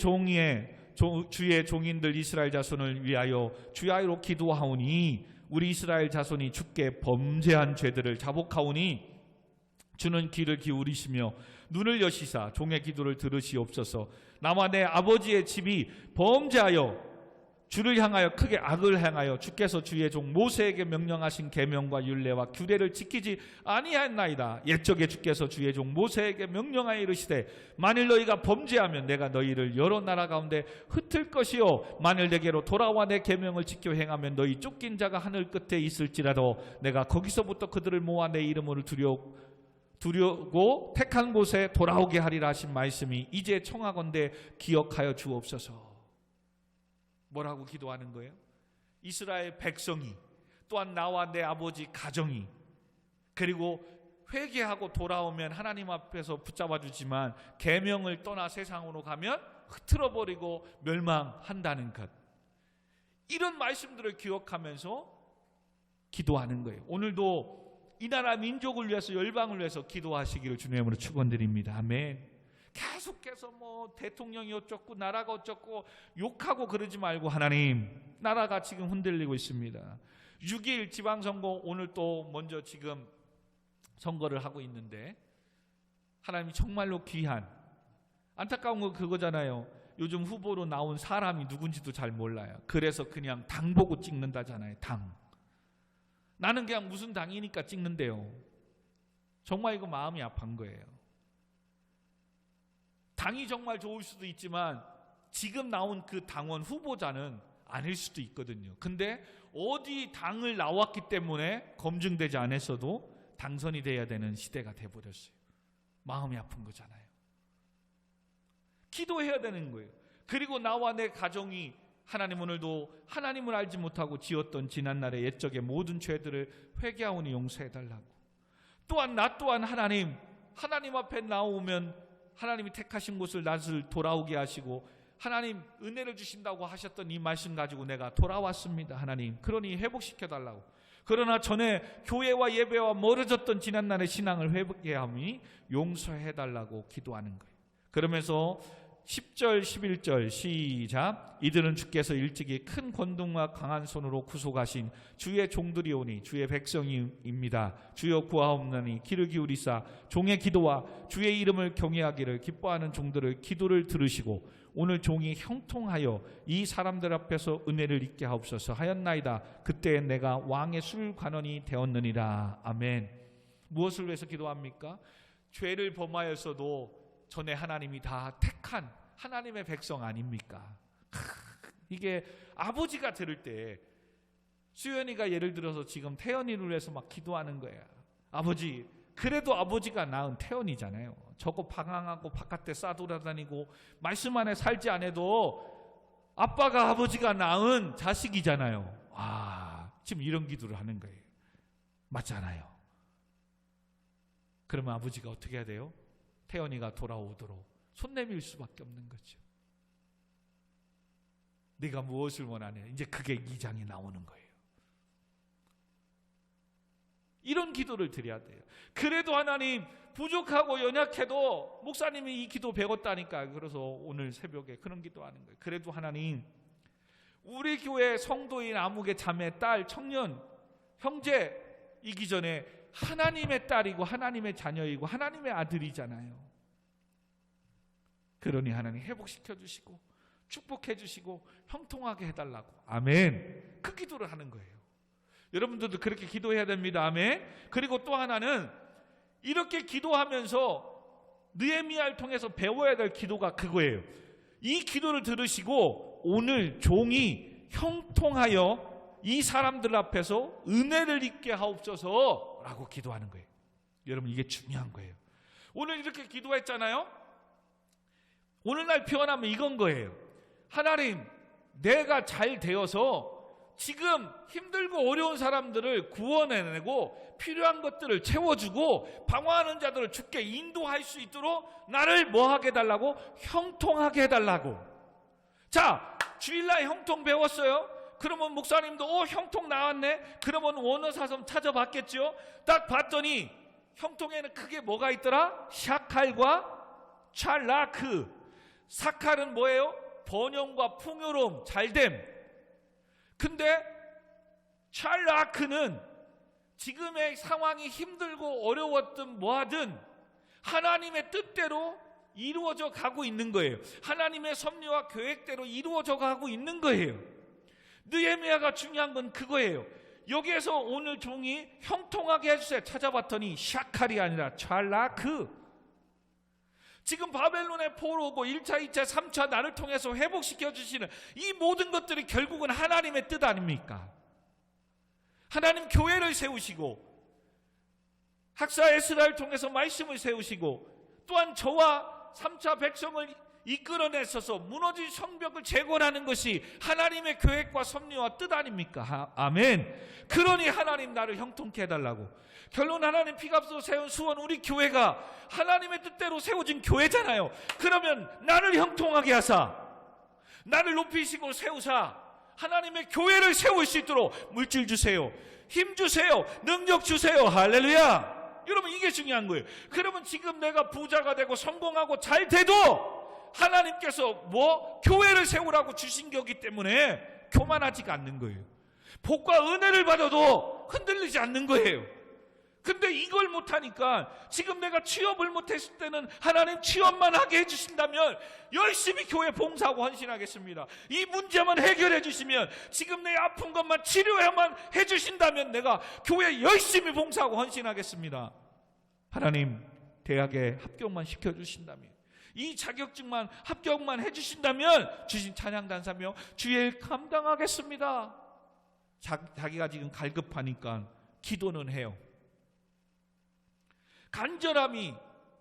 주의 종인들 이스라엘 자손을 위하여 주야로 기도하오니 우리 이스라엘 자손이 주께 범죄한 죄들을 자복하오니 주는 귀를 기울이시며 눈을 여시사 종의 기도를 들으시옵소서. 나와 내 아버지의 집이 범죄하여 주를 향하여 크게 악을 행하여 주께서 주의 종 모세에게 명령하신 계명과 율례와 규례를 지키지 아니하였나이다. 옛적에 주께서 주의 종 모세에게 명령하여 이르시되 만일 너희가 범죄하면 내가 너희를 여러 나라 가운데 흩을 것이요 만일 내게로 돌아와 내 계명을 지켜 행하면 너희 쫓긴 자가 하늘 끝에 있을지라도 내가 거기서부터 그들을 모아 내 이름을 두려고 택한 곳에 돌아오게 하리라 하신 말씀이 이제 청하건대 기억하여 주옵소서. 뭐라고 기도하는 거예요? 이스라엘 백성이, 또한 나와 내 아버지 가정이, 그리고 회개하고 돌아오면 하나님 앞에서 붙잡아 주지만 계명을 떠나 세상으로 가면 흐트러버리고 멸망한다는 것, 이런 말씀들을 기억하면서 기도하는 거예요. 오늘도 이 나라 민족을 위해서, 열방을 위해서 기도하시기를 주님으로 축원드립니다. 아멘. 계속 계속해서 뭐 대통령이 어쩌고 나라가 어쩌고 욕하고 그러지 말고, 하나님, 나라가 지금 흔들리고 있습니다. 6.1 지방선거 오늘 또 먼저 지금 선거를 하고 있는데, 하나님이 정말로 귀한, 안타까운 건 그거잖아요. 요즘 후보로 나온 사람이 누군지도 잘 몰라요. 그래서 그냥 당 보고 찍는다잖아요. 당. 나는 그냥 무슨 당이니까 찍는데요. 정말 이거 마음이 아픈 거예요. 당이 정말 좋을 수도 있지만 지금 나온 그 당원 후보자는 아닐 수도 있거든요. 근데 어디 당을 나왔기 때문에 검증되지 않았어도 당선이 돼야 되는 시대가 돼버렸어요. 마음이 아픈 거잖아요. 기도해야 되는 거예요. 그리고 나와 내 가정이, 하나님 오늘도 하나님을 알지 못하고 지었던 지난날의 옛적의 모든 죄들을 회개하오니 용서해달라고. 또한 나 또한 하나님 앞에 나오면 하나님이 택하신 곳을 낯을 돌아오게 하시고 하나님 은혜를 주신다고 하셨던 이 말씀 가지고 내가 돌아왔습니다. 하나님, 그러니 회복시켜달라고. 그러나 전에 교회와 예배와 멀어졌던 지난날의 신앙을 회복해하니 용서해달라고 기도하는 거예요. 그러면서 10절 11절 시작. 이들은 주께서 일찍이 큰 권능과 강한 손으로 구속하신 주의 종들이오니 주의 백성입니다. 주여 구하옵나니 귀를 기울이사 종의 기도와 주의 이름을 경외하기를 기뻐하는 종들의 기도를 들으시고 오늘 종이 형통하여 이 사람들 앞에서 은혜를 입게 하옵소서 하였나이다. 그때 내가 왕의 술관원이 되었느니라. 아멘. 무엇을 위해서 기도합니까? 죄를 범하였어도 전에 하나님이 다 택한 하나님의 백성 아닙니까? 이게 아버지가 들을 때, 수연이가 예를 들어서 지금 태연이를 위해서 막 기도하는 거야. 아버지, 그래도 아버지가 낳은 태연이잖아요. 저거 방황하고 바깥에 싸돌아다니고 말씀 안에 살지 않아도 아빠가 아버지가 낳은 자식이잖아요. 지금 이런 기도를 하는 거예요. 맞잖아요. 그러면 아버지가 어떻게 해야 돼요? 태연이가 돌아오도록 손 내밀 수밖에 없는 거죠. 네가 무엇을 원하냐? 이제 그게 2장이 나오는 거예요. 이런 기도를 드려야 돼요. 그래도 하나님, 부족하고 연약해도 목사님이 이 기도 배웠다니까. 그래서 오늘 새벽에 그런 기도하는 거예요. 그래도 하나님, 우리 교회 성도인 아무개 자매, 딸, 청년, 형제이기 전에 하나님의 딸이고 하나님의 자녀이고 하나님의 아들이잖아요. 그러니 하나님 회복시켜 주시고 축복해 주시고 형통하게 해달라고. 아멘. 그 기도를 하는 거예요. 여러분들도 그렇게 기도해야 됩니다. 아멘. 그리고 또 하나는 이렇게 기도하면서 느헤미야를 통해서 배워야 될 기도가 그거예요. 이 기도를 들으시고 오늘 종이 형통하여 이 사람들 앞에서 은혜를 입게 하옵소서 라고 기도하는 거예요. 여러분, 이게 중요한 거예요. 오늘 이렇게 기도했잖아요. 오늘날 표현하면 이건 거예요. 하나님, 내가 잘 되어서 지금 힘들고 어려운 사람들을 구원해내고 필요한 것들을 채워주고 방황하는 자들을 주께 인도할 수 있도록 나를 뭐하게 해달라고? 형통하게 해달라고. 자, 주일날 형통 배웠어요? 그러면 목사님도 형통 나왔네? 그러면 원어사성 찾아봤겠죠? 딱 봤더니 형통에는 크게 뭐가 있더라? 샤칼과 찰라크. 사칼은 뭐예요? 번영과 풍요로움, 잘됨. 근데 찰라크는 지금의 상황이 힘들고 어려웠든 뭐하든 하나님의 뜻대로 이루어져 가고 있는 거예요. 하나님의 섭리와 계획대로 이루어져 가고 있는 거예요. 느헤미야가 중요한 건 그거예요. 여기에서 오늘 종이 형통하게 해주세요. 찾아봤더니 샤칼이 아니라 찰라크. 지금 바벨론의 포로 오고 1차, 2차, 3차 나를 통해서 회복시켜 주시는 이 모든 것들이 결국은 하나님의 뜻 아닙니까? 하나님 교회를 세우시고 학사 에스라를 통해서 말씀을 세우시고 또한 저와 3차 백성을 이끌어내셔서 무너진 성벽을 재건하는 것이 하나님의 계획과 섭리와 뜻 아닙니까? 아멘. 그러니 하나님 나를 형통케 해달라고. 결론 하나님 피값으로 세운 수원 우리 교회가 하나님의 뜻대로 세워진 교회잖아요. 그러면 나를 형통하게 하사 나를 높이시고 세우사 하나님의 교회를 세울 수 있도록 물질 주세요, 힘 주세요, 능력 주세요. 할렐루야. 여러분 이게 중요한 거예요. 그러면 지금 내가 부자가 되고 성공하고 잘 돼도 하나님께서 교회를 세우라고 주신 거기 때문에 교만하지가 않는 거예요. 복과 은혜를 받아도 흔들리지 않는 거예요. 근데 이걸 못하니까 지금 내가 취업을 못했을 때는 하나님 취업만 하게 해주신다면 열심히 교회 봉사하고 헌신하겠습니다. 이 문제만 해결해 주시면, 지금 내 아픈 것만 치료해만 해주신다면 내가 교회 열심히 봉사하고 헌신하겠습니다. 하나님 대학에 합격만 시켜주신다면, 이 자격증만 합격만 해주신다면 주신 찬양 단사며 주의 일 감당하겠습니다. 자기가 지금 갈급하니까 기도는 해요. 간절함이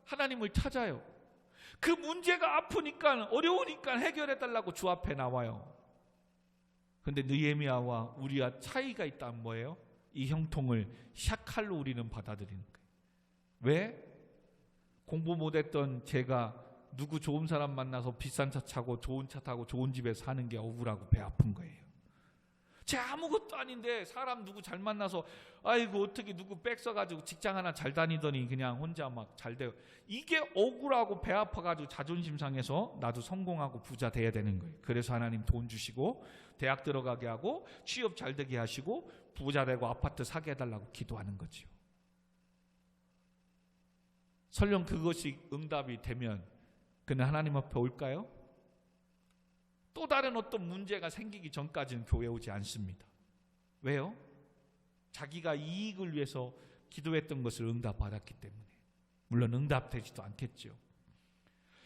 하나님을 찾아요. 그 문제가 아프니까 어려우니까 해결해달라고 주 앞에 나와요. 그런데 느헤미야와 우리와 차이가 있다면 뭐예요? 이 형통을 샤칼로 우리는 받아들이는 거예요. 왜? 공부 못했던 제가 누구 좋은 사람 만나서 비싼 차 타고 좋은 차 타고 좋은 집에 사는 게 억울하고 배 아픈 거예요. 제 아무것도 아닌데 사람 누구 잘 만나서 아이고 어떻게 누구 백 써가지고 직장 하나 잘 다니더니 그냥 혼자 막 잘 돼요. 이게 억울하고 배 아파가지고 자존심 상해서 나도 성공하고 부자 돼야 되는 거예요. 그래서 하나님 돈 주시고 대학 들어가게 하고 취업 잘 되게 하시고 부자 되고 아파트 사게 해달라고 기도하는 거죠. 설령 그것이 응답이 되면 그는 하나님 앞에 올까요? 또 다른 어떤 문제가 생기기 전까지는 교회에 오지 않습니다. 왜요? 자기가 이익을 위해서 기도했던 것을 응답받았기 때문에. 물론 응답되지도 않겠죠.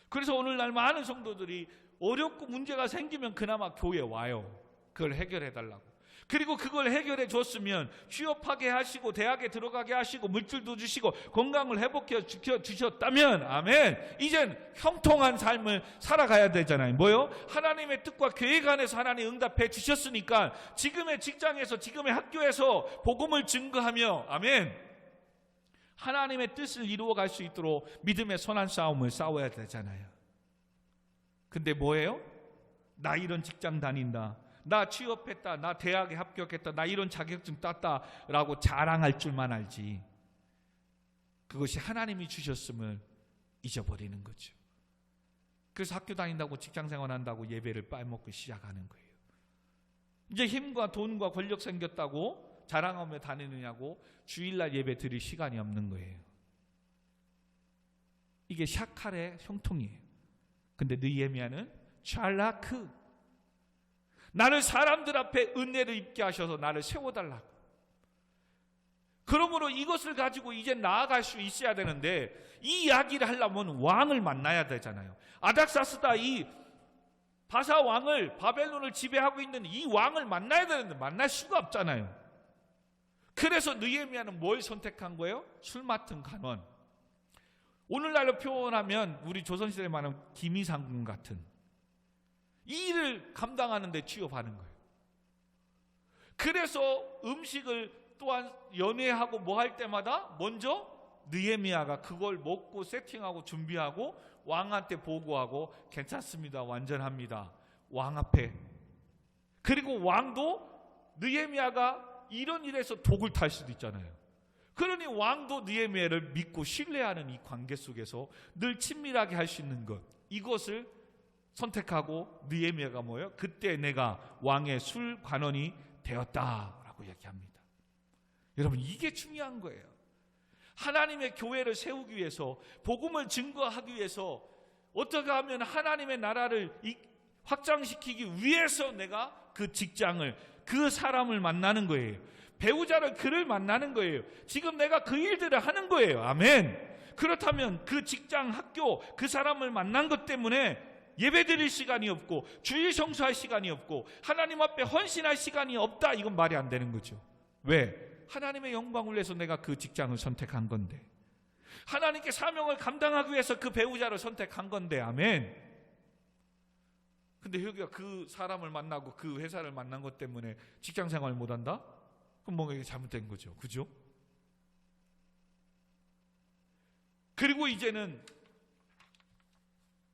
그래서 오늘날 많은 성도들이 어렵고 문제가 생기면 그나마 교회에 와요. 그걸 해결해달라고. 그리고 그걸 해결해 줬으면 취업하게 하시고 대학에 들어가게 하시고 물질도 주시고 건강을 회복해 주셨다면 아멘, 이젠 형통한 삶을 살아가야 되잖아요. 뭐요? 하나님의 뜻과 계획 안에서 하나님 응답해 주셨으니까 지금의 직장에서 지금의 학교에서 복음을 증거하며 아멘, 하나님의 뜻을 이루어갈 수 있도록 믿음의 선한 싸움을 싸워야 되잖아요. 근데 뭐예요? 나 이런 직장 다닌다, 나 취업했다, 나 대학에 합격했다, 나 이런 자격증 땄다라고 자랑할 줄만 알지 그것이 하나님이 주셨음을 잊어버리는 거죠. 그래서 학교 다닌다고 직장생활 한다고 예배를 빨먹고 시작하는 거예요. 이제 힘과 돈과 권력 생겼다고 자랑하며 다니느냐고 주일날 예배 드릴 시간이 없는 거예요. 이게 샤칼의 형통이에요. 근데 느헤미야는 샬라크, 나를 사람들 앞에 은혜를 입게 하셔서 나를 세워달라고. 그러므로 이것을 가지고 이제 나아갈 수 있어야 되는데 이 이야기를 하려면 왕을 만나야 되잖아요. 아닥사스다 이 바사 왕을, 바벨론을 지배하고 있는 이 왕을 만나야 되는데 만날 수가 없잖아요. 그래서 느헤미야는 뭘 선택한 거예요? 술 맡은 간원. 오늘날로 표현하면 우리 조선시대에 말하는 기미상궁 같은 이 일을 감당하는 데 취업하는 거예요. 그래서 음식을 또한 연회하고 뭐 할 때마다 먼저 느헤미야가 그걸 먹고 세팅하고 준비하고 왕한테 보고하고 괜찮습니다, 완전합니다, 왕 앞에. 그리고 왕도 느헤미야가 이런 일에서 독을 탈 수도 있잖아요. 그러니 왕도 느헤미야를 믿고 신뢰하는 이 관계 속에서 늘 친밀하게 할 수 있는 것, 이것을 선택하고 느헤미야가 뭐예요? 그때 내가 왕의 술 관원이 되었다라고 얘기합니다. 여러분 이게 중요한 거예요. 하나님의 교회를 세우기 위해서, 복음을 증거하기 위해서 어떻게 하면 하나님의 나라를 확장시키기 위해서 내가 그 직장을, 그 사람을 만나는 거예요. 배우자를, 그를 만나는 거예요. 지금 내가 그 일들을 하는 거예요. 아멘. 그렇다면 그 직장, 학교, 그 사람을 만난 것 때문에 예배드릴 시간이 없고 주일 성수할 시간이 없고 하나님 앞에 헌신할 시간이 없다, 이건 말이 안 되는 거죠. 왜? 하나님의 영광을 위해서 내가 그 직장을 선택한 건데, 하나님께 사명을 감당하기 위해서 그 배우자를 선택한 건데. 아멘. 근데 여기가 그 사람을 만나고 그 회사를 만난 것 때문에 직장생활을 못한다? 그럼 뭔가 이게 잘못된 거죠. 그죠? 그리고 이제는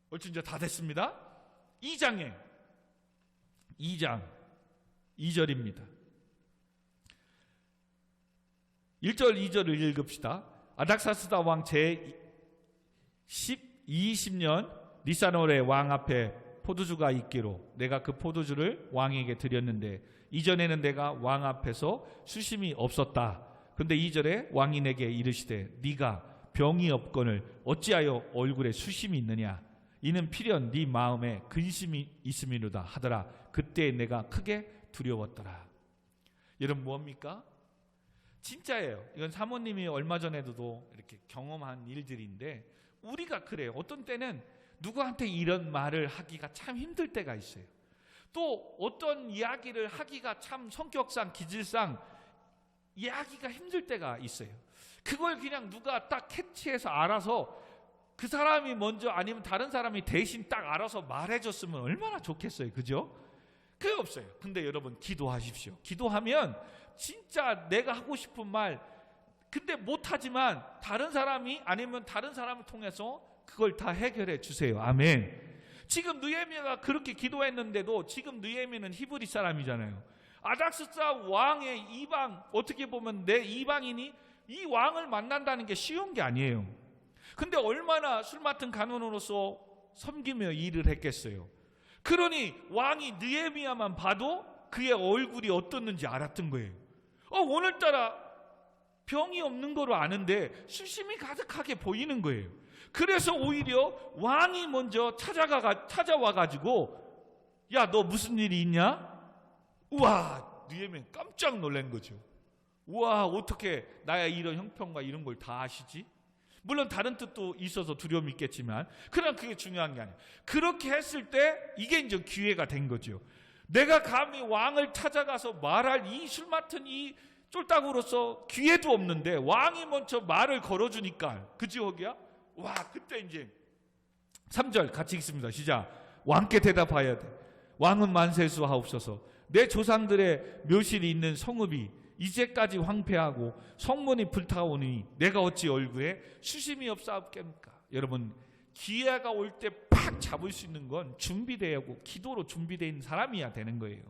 얼추 이제 다 됐습니다. 2장 2절입니다. 1절 2절을 읽읍시다. 아닥사스다 왕 제 20년 니산월에 왕 앞에 포도주가 있기로 내가 그 포도주를 왕에게 드렸는데 이전에는 내가 왕 앞에서 수심이 없었다. 근데 2절에 왕이 내게 이르시되 네가 병이 없거늘 어찌하여 얼굴에 수심이 있느냐. 이는 필연 네 마음에 근심이 있음이로다 하더라. 그때 내가 크게 두려웠더라. 여러분 뭡니까? 진짜예요. 이건 사모님이 얼마 전에도 이렇게 경험한 일들인데 우리가 그래요. 어떤 때는 누구한테 이런 말을 하기가 참 힘들 때가 있어요. 또 어떤 이야기를 하기가 참 성격상 기질상 이야기가 힘들 때가 있어요. 그걸 그냥 누가 딱 캐치해서 알아서 그 사람이 먼저 아니면 다른 사람이 대신 딱 알아서 말해줬으면 얼마나 좋겠어요. 그죠? 그게 없어요. 근데 여러분 기도하십시오. 기도하면 진짜 내가 하고 싶은 말 근데 못하지만 다른 사람이 아니면 다른 사람을 통해서 그걸 다 해결해 주세요. 아멘. 지금 느헤미야가 그렇게 기도했는데도 지금 느헤미야는 히브리 사람이잖아요. 아닥사스다 왕의 이방 어떻게 보면 내 이방인이 이 왕을 만난다는 게 쉬운 게 아니에요. 근데 얼마나 술 맡은 간원으로서 섬기며 일을 했겠어요. 그러니 왕이 느헤미야만 봐도 그의 얼굴이 어떻는지 알았던 거예요. 오늘따라 병이 없는 거로 아는데 수심이 가득하게 보이는 거예요. 그래서 오히려 왕이 먼저 찾아와가지고 야, 너 무슨 일이 있냐? 우와, 느헤미야 깜짝 놀란 거죠. 우와, 어떻게 나야 이런 형편과 이런 걸 다 아시지? 물론 다른 뜻도 있어서 두려움이 있겠지만 그러나 그게 중요한 게 아니에요. 그렇게 했을 때 이게 이제 기회가 된 거죠. 내가 감히 왕을 찾아가서 말할 이 술 맡은 이 쫄딱으로서 기회도 없는데 왕이 먼저 말을 걸어주니까 그치 거기야? 와, 그때 이제 3절 같이 읽습니다. 시작. 왕께 대답하여야 돼. 왕은 만세수하옵소서. 내 조상들의 묘실이 있는 성읍이 이제까지 황폐하고 성문이 불타오니 내가 어찌 얼굴에 수심이 없사옵겠습니까? 여러분 기회가 올 때 팍 잡을 수 있는 건 준비되고 기도로 준비된 사람이야 되는 거예요.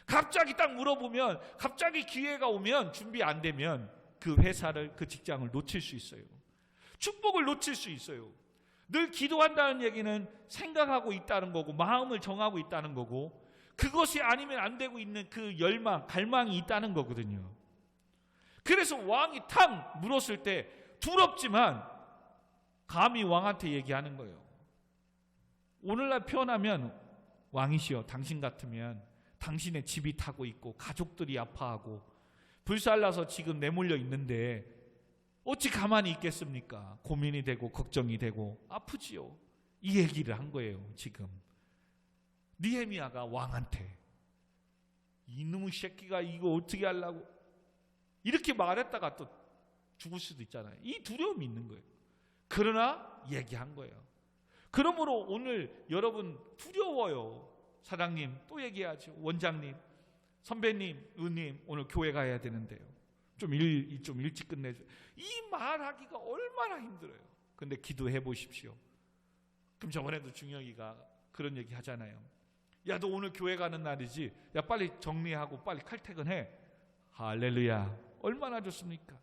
갑자기 딱 물어보면 갑자기 기회가 오면 준비 안 되면 그 회사를 그 직장을 놓칠 수 있어요. 축복을 놓칠 수 있어요. 늘 기도한다는 얘기는 생각하고 있다는 거고 마음을 정하고 있다는 거고 그것이 아니면 안 되고 있는 그 열망, 갈망이 있다는 거거든요. 그래서 왕이 탁 물었을 때 두렵지만 감히 왕한테 얘기하는 거예요. 오늘날 표현하면 왕이시여 당신 같으면 당신의 집이 타고 있고 가족들이 아파하고 불살라서 지금 내몰려 있는데 어찌 가만히 있겠습니까? 고민이 되고 걱정이 되고 아프지요. 이 얘기를 한 거예요. 지금 느헤미야가 왕한테 이놈의 새끼가 이거 어떻게 하려고 이렇게 말했다가 또 죽을 수도 있잖아요. 이 두려움이 있는 거예요. 그러나 얘기한 거예요. 그러므로 오늘 여러분 두려워요. 사장님 또 얘기하죠. 원장님, 선배님, 의원님 오늘 교회 가야 되는데요. 좀 일찍 끝내줘. 이 말하기가 얼마나 힘들어요. 근데 기도해 보십시오. 그럼 저번에도 중영이가 그런 얘기 하잖아요. 야, 너 오늘 교회 가는 날이지. 야, 빨리 정리하고 빨리 칼퇴근해. 할렐루야. 얼마나 좋습니까?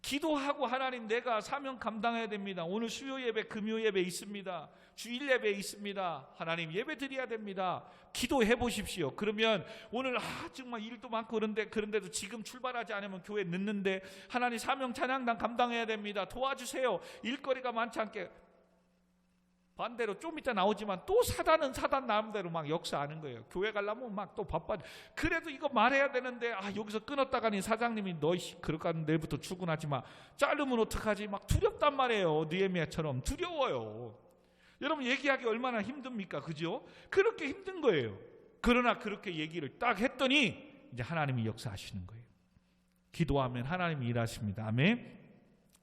기도하고 하나님 내가 사명 감당해야 됩니다. 오늘 수요 예배, 금요 예배 있습니다. 주일 예배 있습니다. 하나님 예배 드려야 됩니다. 기도해 보십시오. 그러면 오늘 정말 일도 많고 그런데도 지금 출발하지 않으면 교회 늦는데 하나님 사명 찬양단 감당해야 됩니다. 도와주세요. 일거리가 많지 않게. 반대로 좀 이따 나오지만 또 사단은 사단 나름대로 막 역사하는 거예요. 교회 가려면 막 또 바빠. 그래도 이거 말해야 되는데 여기서 끊었다가니 사장님이 너 그럴까 내일부터 출근하지 마. 자르면 어떡하지? 막 두렵단 말이에요. 느헤미야처럼 두려워요. 여러분 얘기하기 얼마나 힘듭니까? 그죠? 그렇게 힘든 거예요. 그러나 그렇게 얘기를 딱 했더니 이제 하나님이 역사하시는 거예요. 기도하면 하나님이 일하십니다. 아멘.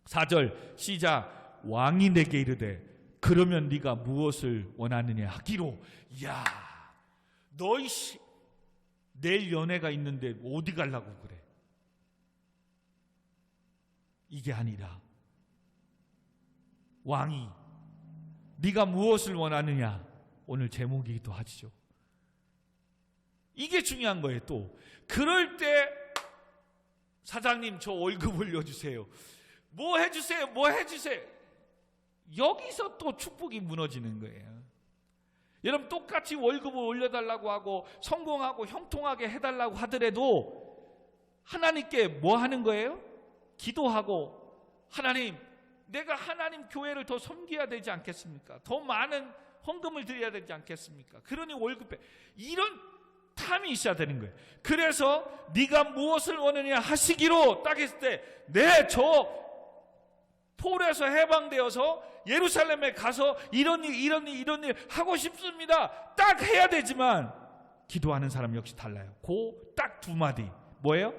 4절 시작. 왕이 내게 이르되 그러면 네가 무엇을 원하느냐 하기로. 이야, 너희 내일 연애가 있는데 어디 가려고 그래? 이게 아니라 왕이 네가 무엇을 원하느냐. 오늘 제목이기도 하죠. 이게 중요한 거예요. 또 그럴 때 사장님 저 월급 올려주세요. 뭐 해주세요, 뭐 해주세요. 여기서 또 축복이 무너지는 거예요. 여러분, 똑같이 월급을 올려달라고 하고 성공하고 형통하게 해달라고 하더라도 하나님께 뭐 하는 거예요? 기도하고, 하나님, 내가 하나님 교회를 더 섬겨야 되지 않겠습니까? 더 많은 헌금을 드려야 되지 않겠습니까? 그러니 월급에 이런 탐이 있어야 되는 거예요. 그래서 네가 무엇을 원하느냐 하시기로 딱 했을 때, 네, 저 폴에서 해방되어서 예루살렘에 가서 이런 일 하고 싶습니다. 딱 해야 되지만 기도하는 사람 역시 달라요. 딱 두 마디. 뭐예요?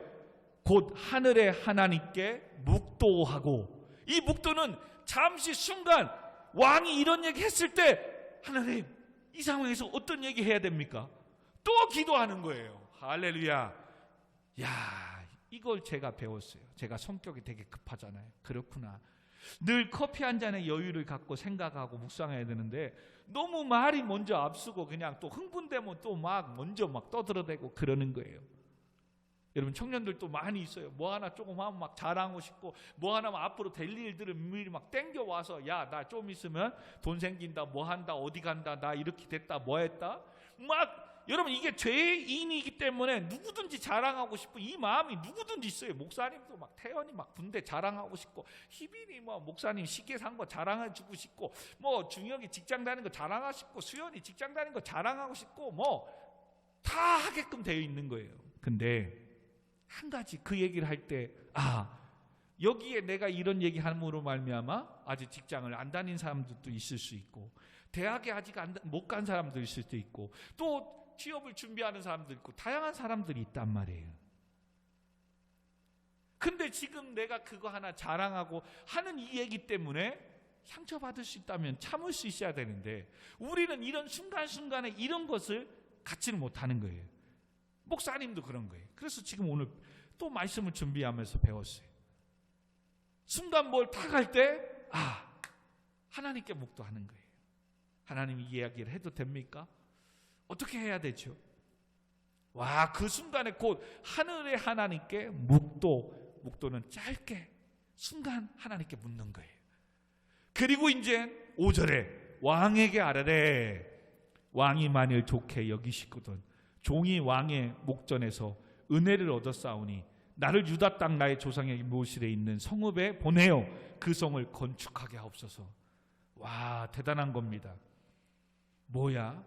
곧 하늘의 하나님께 묵도하고, 이 묵도는 잠시 순간 왕이 이런 얘기 했을 때 하나님, 이 상황에서 어떤 얘기 해야 됩니까? 또 기도하는 거예요. 할렐루야. 야, 이걸 제가 배웠어요. 제가 성격이 되게 급하잖아요. 그렇구나. 늘 커피 한 잔의 여유를 갖고 생각하고 묵상해야 되는데 너무 말이 먼저 앞서고 그냥 또 흥분되면 또 막 먼저 막 떠들어대고 그러는 거예요. 여러분, 청년들도 많이 있어요. 뭐 하나 조금 하면 막 자랑하고 싶고, 뭐 하나 앞으로 될 일들을 미리 막 땡겨와서, 야, 나 좀 있으면 돈 생긴다, 뭐 한다, 어디 간다, 나 이렇게 됐다, 뭐 했다, 막. 여러분, 이게 죄인이기 때문에 누구든지 자랑하고 싶고 이 마음이 누구든지 있어요. 목사님도 막 태연이 막 군대 자랑하고 싶고, 희빈이 뭐 목사님 시계 산 거 자랑해주고 싶고, 뭐 중혁이 직장 다니는 거 자랑하고 싶고, 수연이 직장 다니는 거 자랑하고 싶고, 뭐 다 하게끔 되어 있는 거예요. 근데 한 가지 그 얘기를 할 때, 여기에 내가 이런 얘기함으로 말미암아 아직 직장을 안 다닌 사람들도 있을 수 있고, 대학에 아직 못 간 사람도 있을 수도 있고, 또 취업을 준비하는 사람도 있고, 다양한 사람들이 있단 말이에요. 근데 지금 내가 그거 하나 자랑하고 하는 이 얘기 때문에 상처받을 수 있다면 참을 수 있어야 되는데, 우리는 이런 순간순간에 이런 것을 갖지는 못하는 거예요. 목사님도 그런 거예요. 그래서 지금 오늘 또 말씀을 준비하면서 배웠어요. 순간 뭘 탁 할 때, 하나님께 묵도하는 거예요. 하나님, 이 이야기를 해도 됩니까? 어떻게 해야 되죠? 그 순간에 곧 하늘의 하나님께 묵도는 짧게 순간 하나님께 묻는 거예요. 그리고 이제 5절에 왕에게 아뢰래. 왕이 만일 좋게 여기시거든 종이 왕의 목전에서 은혜를 얻었사오니 나를 유다 땅 나의 조상의 묘실에 있는 성읍에 보내어 그 성을 건축하게 하옵소서. 대단한 겁니다. 뭐야?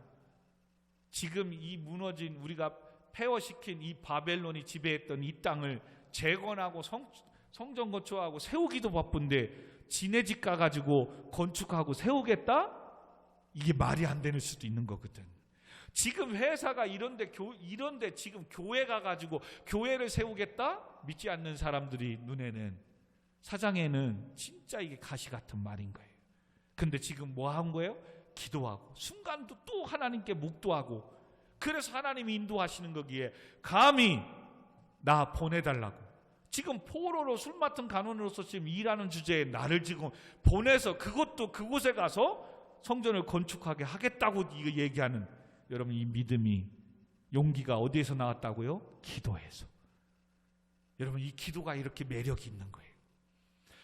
지금 이 무너진, 우리가 폐허시킨 이 바벨론이 지배했던 이 땅을 재건하고 성전 건축하고 세우기도 바쁜데 지네 집 가가지고 건축하고 세우겠다? 이게 말이 안 되는 수도 있는 거거든. 지금 회사가 이런데 지금 교회 가가지고 교회를 세우겠다? 믿지 않는 사람들이 눈에는, 사장에는 진짜 이게 가시 같은 말인 거예요. 근데 지금 뭐 한 거예요? 기도하고, 순간도 또 하나님께 묵도하고, 그래서 하나님이 인도하시는 거기에 감히 나 보내달라고. 지금 포로로 술 맡은 간원으로서 지금 일하는 주제에 나를 지금 보내서 그것도 그곳에 가서 성전을 건축하게 하겠다고 이거 얘기하는, 여러분, 이 믿음이, 용기가 어디에서 나왔다고요? 기도에서. 여러분, 이 기도가 이렇게 매력이 있는 거예요.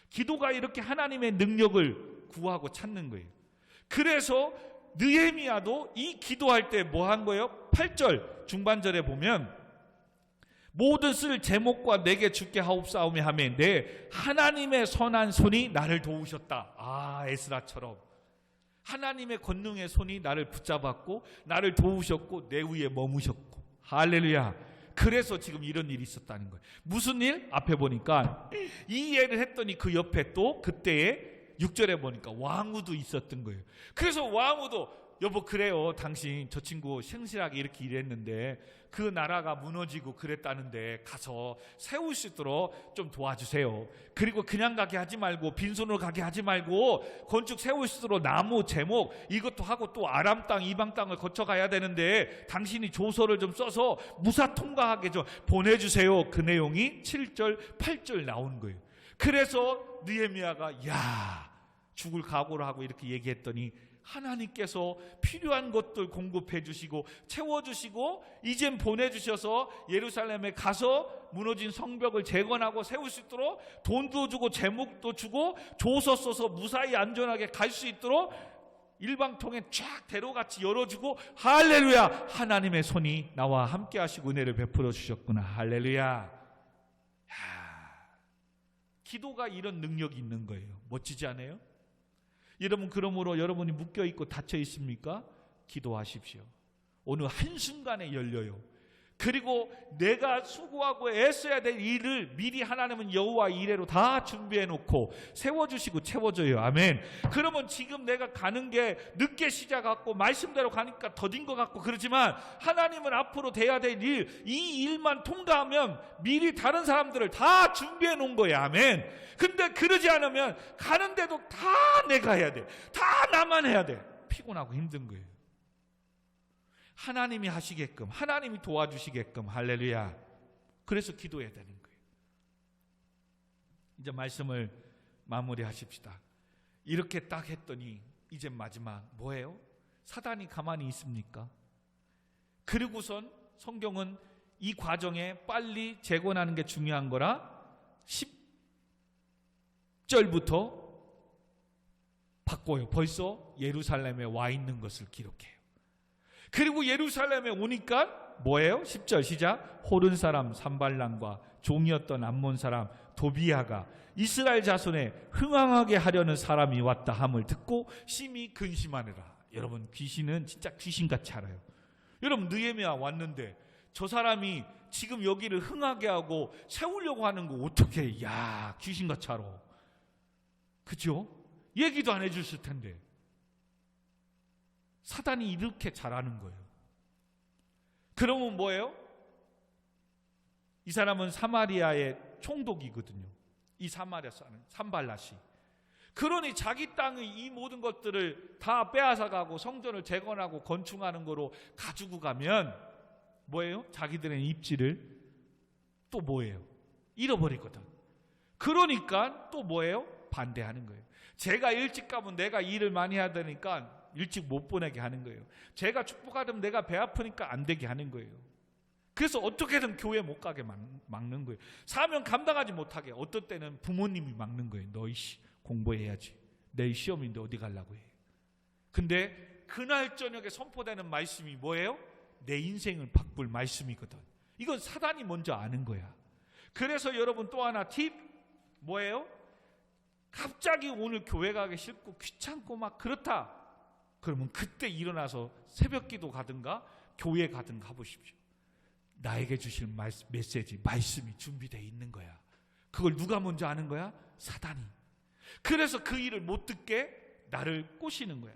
기도가 이렇게 하나님의 능력을 구하고 찾는 거예요. 그래서 느헤미야도 이 기도할 때 뭐 한 거예요? 8절 중반절에 보면 모든 쓸 제목과 내게 주게 하옵사오며 하매 내 하나님의 선한 손이 나를 도우셨다. 에스라처럼 하나님의 권능의 손이 나를 붙잡았고 나를 도우셨고 내 위에 머무셨고. 할렐루야. 그래서 지금 이런 일이 있었다는 거예요. 무슨 일? 앞에 보니까 이 예를 했더니 그 옆에 또 그때에 6절에 보니까 왕후도 있었던 거예요. 그래서 왕후도, 여보, 그래요, 당신 저 친구 성실하게 이렇게 일했는데 그 나라가 무너지고 그랬다는데 가서 세울 수 있도록 좀 도와주세요. 그리고 그냥 가게 하지 말고, 빈손으로 가게 하지 말고 건축 세울 수 있도록 나무 제목 이것도 하고 또 아람 땅 이방 땅을 거쳐가야 되는데 당신이 조서를 좀 써서 무사 통과하게 좀 보내주세요. 그 내용이 7절 8절 나오는 거예요. 그래서 느헤미야가 죽을 각오를 하고 이렇게 얘기했더니 하나님께서 필요한 것들 공급해 주시고 채워주시고 이젠 보내주셔서 예루살렘에 가서 무너진 성벽을 재건하고 세울 수 있도록 돈도 주고 제목도 주고 조서 써서 무사히 안전하게 갈 수 있도록 일방통에 쫙 대로같이 열어주고, 할렐루야, 하나님의 손이 나와 함께 하시고 은혜를 베풀어 주셨구나. 할렐루야. 기도가 이런 능력이 있는 거예요. 멋지지 않아요? 여러분, 그러므로 여러분이 묶여있고 닫혀 있습니까? 기도하십시오. 어느 한순간에 열려요. 그리고 내가 수고하고 애써야 될 일을 미리 하나님은 여호와 이레로 다 준비해 놓고 세워주시고 채워줘요. 아멘. 그러면 지금 내가 가는 게 늦게 시작하고 말씀대로 가니까 더딘 것 같고 그러지만, 하나님은 앞으로 돼야 될 일, 이 일만 통과하면 미리 다른 사람들을 다 준비해 놓은 거예요. 아멘. 근데 그러지 않으면 가는데도 다 내가 해야 돼. 다 나만 해야 돼. 피곤하고 힘든 거예요. 하나님이 하시게끔, 하나님이 도와주시게끔. 할렐루야. 그래서 기도해야 되는 거예요. 이제 말씀을 마무리하십시다. 이렇게 딱 했더니 이제 마지막 뭐예요? 사단이 가만히 있습니까? 그리고선 성경은 이 과정에 빨리 재건하는 게 중요한 거라 10절부터 바꿔요. 벌써 예루살렘에 와 있는 것을 기록해요. 그리고 예루살렘에 오니까 뭐예요? 10절 시작. 호른 사람 산발람과 종이었던 암몬 사람 도비아가 이스라엘 자손에 흥황하게 하려는 사람이 왔다 함을 듣고 심히 근심하느라. 여러분, 귀신은 진짜 귀신같이 알아요. 여러분, 느헤미야 왔는데 저 사람이 지금 여기를 흥하게 하고 세우려고 하는 거 어떻게 해? 야, 귀신같이 알아. 그죠? 얘기도 안 해줬을 텐데. 사단이 이렇게 잘하는 거예요. 그러면 뭐예요? 이 사람은 사마리아의 총독이거든요. 이 사마리아 사람 산발랏이. 그러니 자기 땅의 이 모든 것들을 다 빼앗아가고 성전을 재건하고 건축하는 거로 가지고 가면 뭐예요? 자기들의 입지를 또 뭐예요? 잃어버리거든. 그러니까 또 뭐예요? 반대하는 거예요. 제가 일찍 가면 내가 일을 많이 해야 되니까 일찍 못 보내게 하는 거예요. 제가 축복하면 내가 배 아프니까 안 되게 하는 거예요. 그래서 어떻게든 교회 못 가게 막는 거예요. 사명 감당하지 못하게. 어떤 때는 부모님이 막는 거예요. 너희 공부해야지. 내일 시험인데 어디 가려고 해. 근데 그날 저녁에 선포되는 말씀이 뭐예요? 내 인생을 바꿀 말씀이거든. 이건 사단이 먼저 아는 거야. 그래서 여러분, 또 하나 팁 뭐예요? 갑자기 오늘 교회 가기 싫고 귀찮고 막 그렇다. 그러면 그때 일어나서 새벽기도 가든가 교회 가든가 해보십시오. 나에게 주실 메시지, 말씀이 준비되어 있는 거야. 그걸 누가 먼저 아는 거야? 사단이. 그래서 그 일을 못 듣게 나를 꼬시는 거야.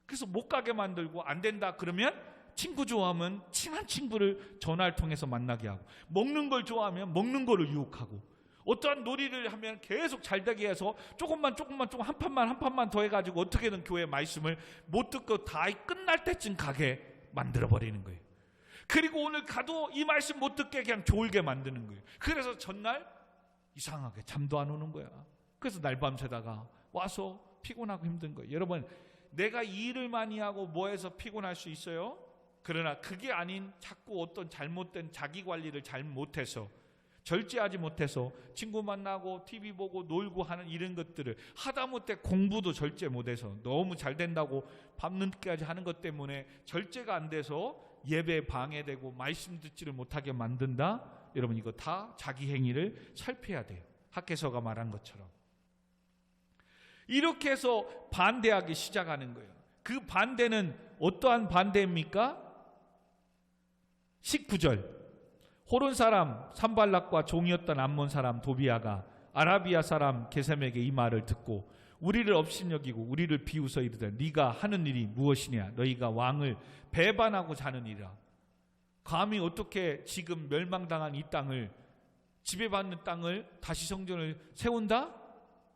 그래서 못 가게 만들고, 안 된다 그러면 친구 좋아하면 친한 친구를 전화를 통해서 만나게 하고, 먹는 걸 좋아하면 먹는 거를 유혹하고, 어떠한 놀이를 하면 계속 잘되게 해서 조금만 한 판만 더 해가지고 어떻게든 교회 말씀을 못 듣고 다 끝날 때쯤 가게 만들어버리는 거예요. 그리고 오늘 가도 이 말씀 못 듣게 그냥 졸게 만드는 거예요. 그래서 전날 이상하게 잠도 안 오는 거야. 그래서 날밤 새다가 와서 피곤하고 힘든 거예요. 여러분, 내가 일을 많이 하고 뭐해서 피곤할 수 있어요? 그러나 그게 아닌 자꾸 어떤 잘못된 자기 관리를 잘 못해서, 절제하지 못해서 친구 만나고 TV 보고 놀고 하는 이런 것들을 하다못해 공부도 절제 못해서 너무 잘 된다고 밤늦게까지 하는 것 때문에 절제가 안 돼서 예배 방해되고 말씀 듣지를 못하게 만든다. 여러분, 이거 다 자기 행위를 살펴야 돼요. 학개서가 말한 것처럼. 이렇게 해서 반대하기 시작하는 거예요. 그 반대는 어떠한 반대입니까? 19절. 호른 사람 산발락과 종이었던 암몬 사람 도비아가 아라비아 사람 게셈에게 이 말을 듣고 우리를 업신여기고 우리를 비웃어 이르되 네가 하는 일이 무엇이냐? 너희가 왕을 배반하고자 하는 일이라. 감히 어떻게 지금 멸망당한 이 땅을, 지배받는 땅을 다시 성전을 세운다?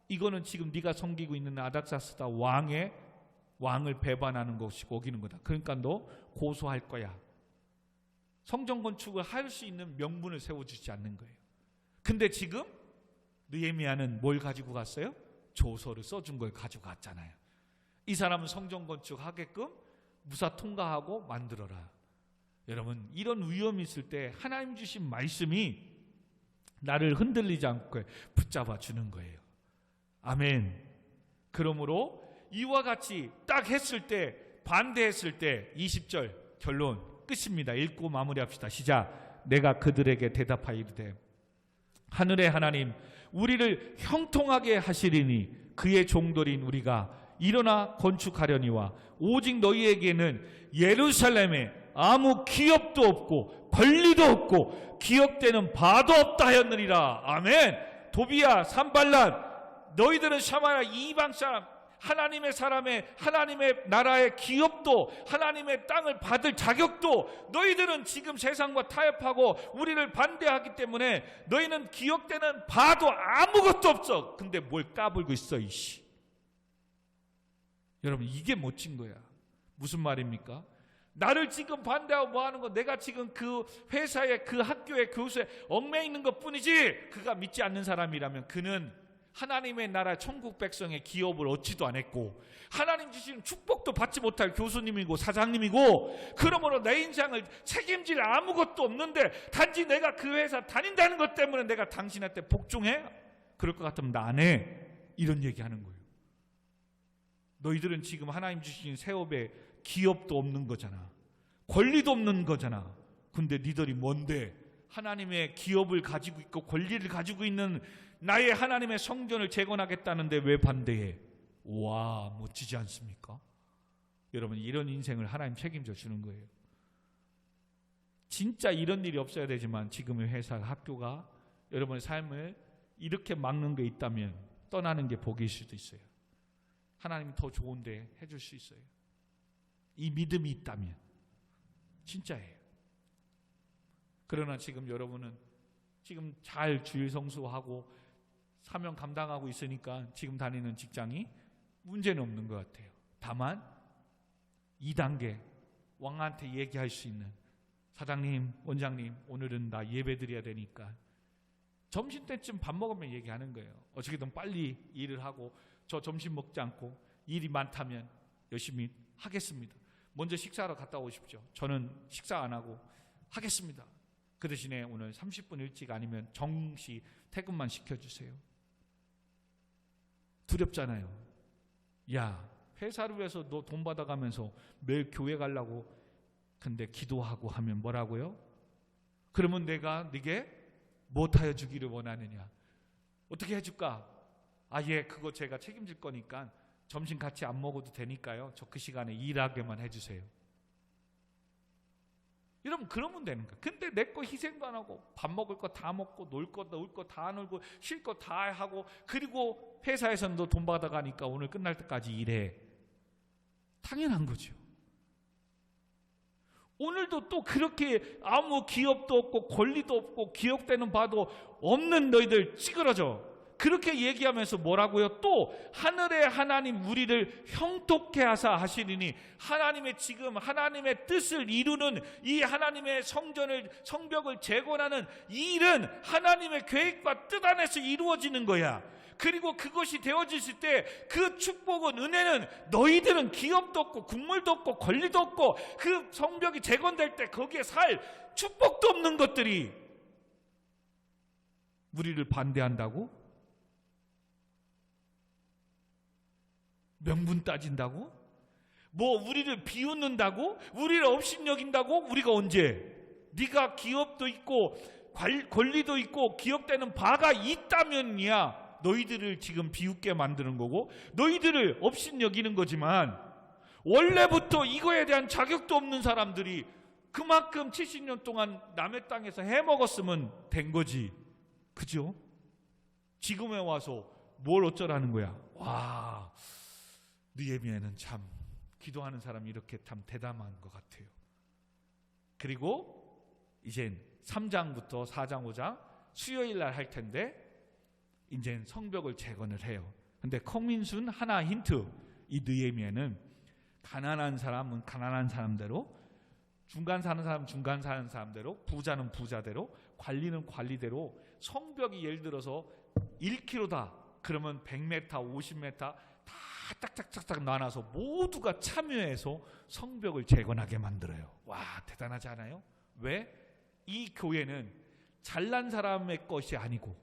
이거는 지금 네가 섬기고 있는 아닥사스다 왕을 배반하는 것이고 어기는 거다. 그러니까 너 고소할 거야. 성전 건축을 할 수 있는 명분을 세워주지 않는 거예요. 근데 지금 느헤미야는 뭘 가지고 갔어요? 조서를 써준 걸 가져갔잖아요. 이 사람은 성전 건축하게끔 무사 통과하고 만들어라. 여러분, 이런 위험이 있을 때 하나님 주신 말씀이 나를 흔들리지 않고 붙잡아 주는 거예요. 아멘. 그러므로 이와 같이 딱 했을 때, 반대했을 때 20절 결론 끝입니다. 읽고 마무리합시다. 시작. 내가 그들에게 대답하여 이르되 하늘의 하나님 우리를 형통하게 하시리니 그의 종들인 우리가 일어나 건축하려니와 오직 너희에게는 예루살렘에 아무 기업도 없고 권리도 없고 기업되는 바도 없다 하였느니라. 아멘. 도비야, 산발랏, 너희들은 샤마야 이방 사람, 하나님의 사람의, 하나님의 나라의 기업도, 하나님의 땅을 받을 자격도, 너희들은 지금 세상과 타협하고 우리를 반대하기 때문에 너희는 기업되는 바도 아무것도 없어. 근데 뭘 까불고 있어 이씨. 여러분, 이게 멋진 거야. 무슨 말입니까? 나를 지금 반대하고 뭐하는 거, 내가 지금 그 회사에, 그 학교에, 교수에 얽매여 있는 것 뿐이지. 그가 믿지 않는 사람이라면 그는 하나님의 나라 천국 백성의 기업을 얻지도 않았고 하나님 주시는 축복도 받지 못할 교수님이고 사장님이고, 그러므로 내 인생을 책임질 아무것도 없는데 단지 내가 그 회사 다닌다는 것 때문에 내가 당신한테 복종해? 그럴 것 같으면 나 안 해. 이런 얘기하는 거예요. 너희들은 지금 하나님 주신 세업에 기업도 없는 거잖아. 권리도 없는 거잖아. 근데 니들이 뭔데 하나님의 기업을 가지고 있고 권리를 가지고 있는 나의 하나님의 성전을 재건하겠다는데 왜 반대해? 와, 멋지지 않습니까? 여러분, 이런 인생을 하나님 책임져 주는 거예요. 진짜 이런 일이 없어야 되지만 지금의 회사, 학교가 여러분의 삶을 이렇게 막는 게 있다면 떠나는 게 복일 수도 있어요. 하나님이 더 좋은데 해줄 수 있어요. 이 믿음이 있다면 진짜예요. 그러나 지금 여러분은 지금 잘 주일 성수하고 사명 감당하고 있으니까 지금 다니는 직장이 문제는 없는 것 같아요. 다만 2단계 왕한테 얘기할 수 있는, 사장님, 원장님, 오늘은 나 예배 드려야 되니까 점심때쯤 밥 먹으면 얘기하는 거예요. 어떻게든 빨리 일을 하고 저 점심 먹지 않고 일이 많다면 열심히 하겠습니다. 먼저 식사하러 갔다 오십시오. 저는 식사 안 하고 하겠습니다. 그 대신에 오늘 30분 일찍 아니면 정시 퇴근만 시켜주세요. 두렵잖아요. 야, 회사를 위해서 너 돈 받아가면서 매일 교회 가려고 근데 기도하고 하면 뭐라고요? 그러면 내가 네게 못하여 주기를 원하느냐? 어떻게 해줄까? 아, 예, 그거 제가 책임질 거니까 점심 같이 안 먹어도 되니까요. 저 그 시간에 일하게만 해주세요. 여러분, 그러면 되는 거야. 근데 내 거 희생도 안 하고 밥 먹을 거 다 먹고 놀 거 다 놀고 쉴 거 다 하고, 그리고 회사에서는 너 돈 받아가니까 오늘 끝날 때까지 일해. 당연한 거죠. 오늘도 또 그렇게 아무 기업도 없고 권리도 없고 기업되는 바도 없는 너희들 찌그러져. 그렇게 얘기하면서 뭐라고요? 또 하늘의 하나님 우리를 형통케 하사 하시리니, 하나님의 지금 하나님의 뜻을 이루는 이 하나님의 성벽을 재건하는 이 일은 하나님의 계획과 뜻 안에서 이루어지는 거야. 그리고 그것이 되어지실 때 그 축복은, 은혜는, 너희들은 기업도 없고 국물도 없고 권리도 없고 그 성벽이 재건될 때 거기에 살 축복도 없는 것들이 우리를 반대한다고? 명분 따진다고? 뭐 우리를 비웃는다고? 우리를 업신여긴다고? 우리가 언제? 네가 기업도 있고 권리도 있고 기업되는 바가 있다면이야 너희들을 지금 비웃게 만드는 거고 너희들을 업신여기는 거지만, 원래부터 이거에 대한 자격도 없는 사람들이 그만큼 70년 동안 남의 땅에서 해먹었으면 된 거지. 그죠? 지금에 와서 뭘 어쩌라는 거야. 와, 느헤미야는 참 기도하는 사람이 이렇게 참 대담한 것 같아요. 그리고 이젠 3장부터 4장 5장 수요일 날 할 텐데 이제 성벽을 재건을 해요. 근데 커민순 하나 힌트. 이 느헤미야는 가난한 사람은 가난한 사람대로, 중간 사는 사람은 중간 사는 사람대로, 부자는 부자대로, 관리는 관리대로 성벽이 예를 들어서 1km다. 그러면 100m, 50m 다 짝짝짝짝 나눠서 모두가 참여해서 성벽을 재건하게 만들어요. 와, 대단하지 않아요? 왜? 이 교회는 잘난 사람의 것이 아니고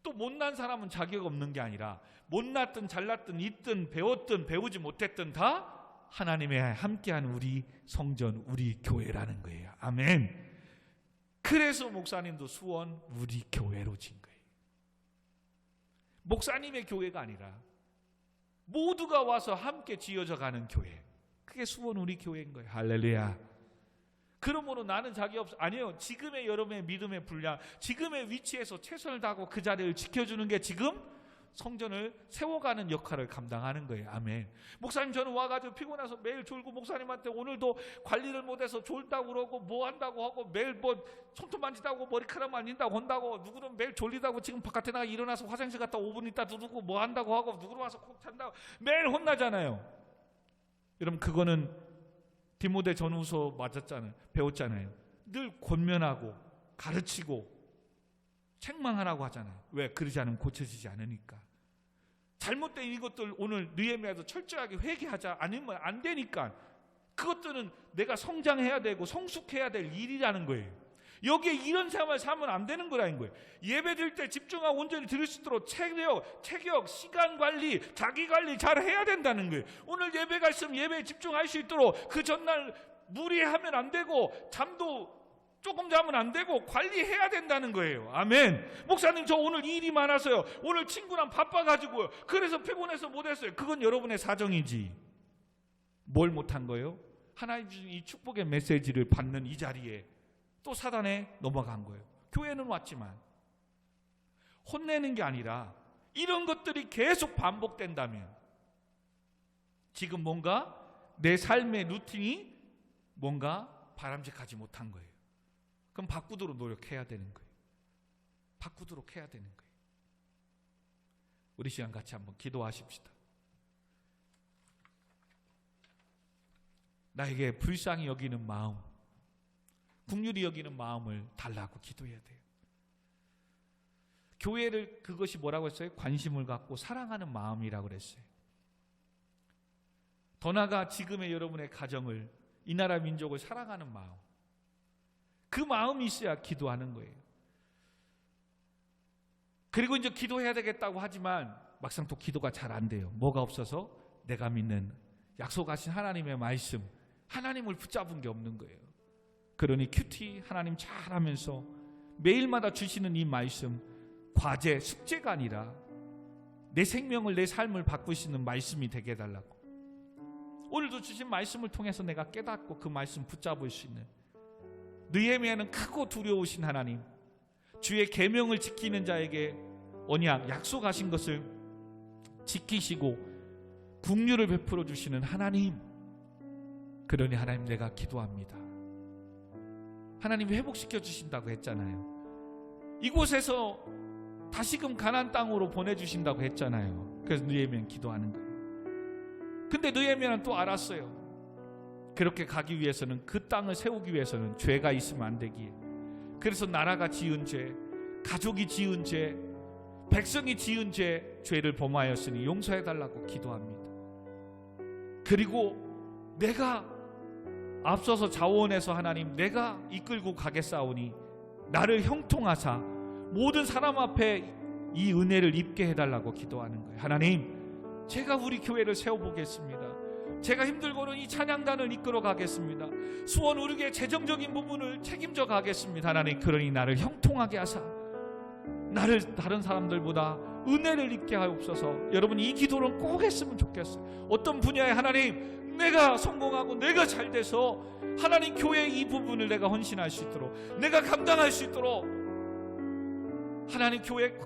또 못난 사람은 자격 없는 게 아니라 못났든 잘났든 있든 배웠든 배우지 못했든 다 하나님의 함께한 우리 성전, 우리 교회라는 거예요. 아멘. 그래서 목사님도 수원 우리 교회로 진 거예요. 목사님의 교회가 아니라 모두가 와서 함께 지어져 가는 교회, 그게 수원 우리 교회인 거예요. 할렐루야. 그러므로 나는 자기 없어. 아니에요. 지금의 여러분의 믿음의 분량, 지금의 위치에서 최선을 다하고 그 자리를 지켜주는 게 지금 성전을 세워가는 역할을 감당하는 거예요. 아멘. 목사님, 저는 와가지고 피곤해서 매일 졸고 목사님한테 오늘도 관리를 못해서 졸다고 그러고 뭐 한다고 하고 매일 뭐 손톱 만지다고 머리카락 만진다고 한다고, 누구는 매일 졸리다고 지금 바깥에 나가 일어나서 화장실 갔다 5분 있다 누르고 뭐 한다고 하고, 누구는 와서 콕 찬다고 매일 혼나잖아요. 여러분, 그거는 디모데 전후서 맞았잖아요. 배웠잖아요. 늘 권면하고 가르치고 책망하라고 하잖아요. 왜? 그러지 않으면 고쳐지지 않으니까. 잘못된 이것들 오늘 느헤미야도 철저하게 회개하자, 아니면 안 되니까. 그것들은 내가 성장해야 되고 성숙해야 될 일이라는 거예요. 여기에 이런 삶을 살면 안 되는 거라는 거예요. 예배 드릴 때 집중하고 온전히 드릴 수 있도록 체격, 시간 관리, 자기 관리 잘 해야 된다는 거예요. 오늘 예배가 있으면 예배에 집중할 수 있도록 그 전날 무리하면 안 되고 잠도 조금 자면 안 되고 관리해야 된다는 거예요. 아멘. 목사님, 저 오늘 일이 많아서요, 오늘 친구랑 바빠가지고요, 그래서 피곤해서 못했어요. 그건 여러분의 사정이지. 뭘 못한 거예요? 하나님 주신 이 축복의 메시지를 받는 이 자리에 또 사단에 넘어간 거예요. 교회는 왔지만 혼내는 게 아니라 이런 것들이 계속 반복된다면 지금 뭔가 내 삶의 루틴이 뭔가 바람직하지 못한 거예요. 그럼 바꾸도록 노력해야 되는 거예요. 바꾸도록 해야 되는 거예요. 우리 시간 같이 한번 기도하십시다. 나에게 불쌍히 여기는 마음, 긍휼히 여기는 마음을 달라고 기도해야 돼요. 교회를, 그것이 뭐라고 했어요? 관심을 갖고 사랑하는 마음이라고 그랬어요. 더 나아가 지금의 여러분의 가정을, 이 나라 민족을 사랑하는 마음, 그 마음이 있어야 기도하는 거예요. 그리고 이제 기도해야 되겠다고 하지만 막상 또 기도가 잘 안 돼요. 뭐가 없어서? 내가 믿는 약속하신 하나님의 말씀, 하나님을 붙잡은 게 없는 거예요. 그러니 큐티 하나님 잘하면서 매일마다 주시는 이 말씀, 과제, 숙제가 아니라 내 생명을, 내 삶을 바꾸시는 말씀이 되게 해달라고. 오늘도 주신 말씀을 통해서 내가 깨닫고 그 말씀 붙잡을 수 있는, 느헤미야는 크고 두려우신 하나님, 주의 계명을 지키는 자에게 언약, 약속하신 것을 지키시고 긍휼을 베풀어 주시는 하나님, 그러니 하나님, 내가 기도합니다. 하나님 회복시켜 주신다고 했잖아요. 이곳에서 다시금 가나안 땅으로 보내주신다고 했잖아요. 그래서 느헤미야는 기도하는 거예요. 근데 느헤미야는 또 알았어요. 그렇게 가기 위해서는, 그 땅을 세우기 위해서는 죄가 있으면 안 되기에, 그래서 나라가 지은 죄, 가족이 지은 죄, 백성이 지은 죄, 죄를 범하였으니 용서해달라고 기도합니다. 그리고 내가 앞서서 자원해서 하나님, 내가 이끌고 가겠사오니 나를 형통하사 모든 사람 앞에 이 은혜를 입게 해달라고 기도하는 거예요. 하나님, 제가 우리 교회를 세워보겠습니다. 제가 힘들고는 이 찬양단을 이끌어 가겠습니다. 수원 우리교회 재정적인 부분을 책임져 가겠습니다. 하나님, 그러니 나를 형통하게 하사 나를 다른 사람들보다 은혜를 입게 하옵소서. 여러분, 이 기도는 꼭 했으면 좋겠어요. 어떤 분야에 하나님, 내가 성공하고 내가 잘 돼서 하나님 교회의 이 부분을 내가 헌신할 수 있도록, 내가 감당할 수 있도록, 하나님 교회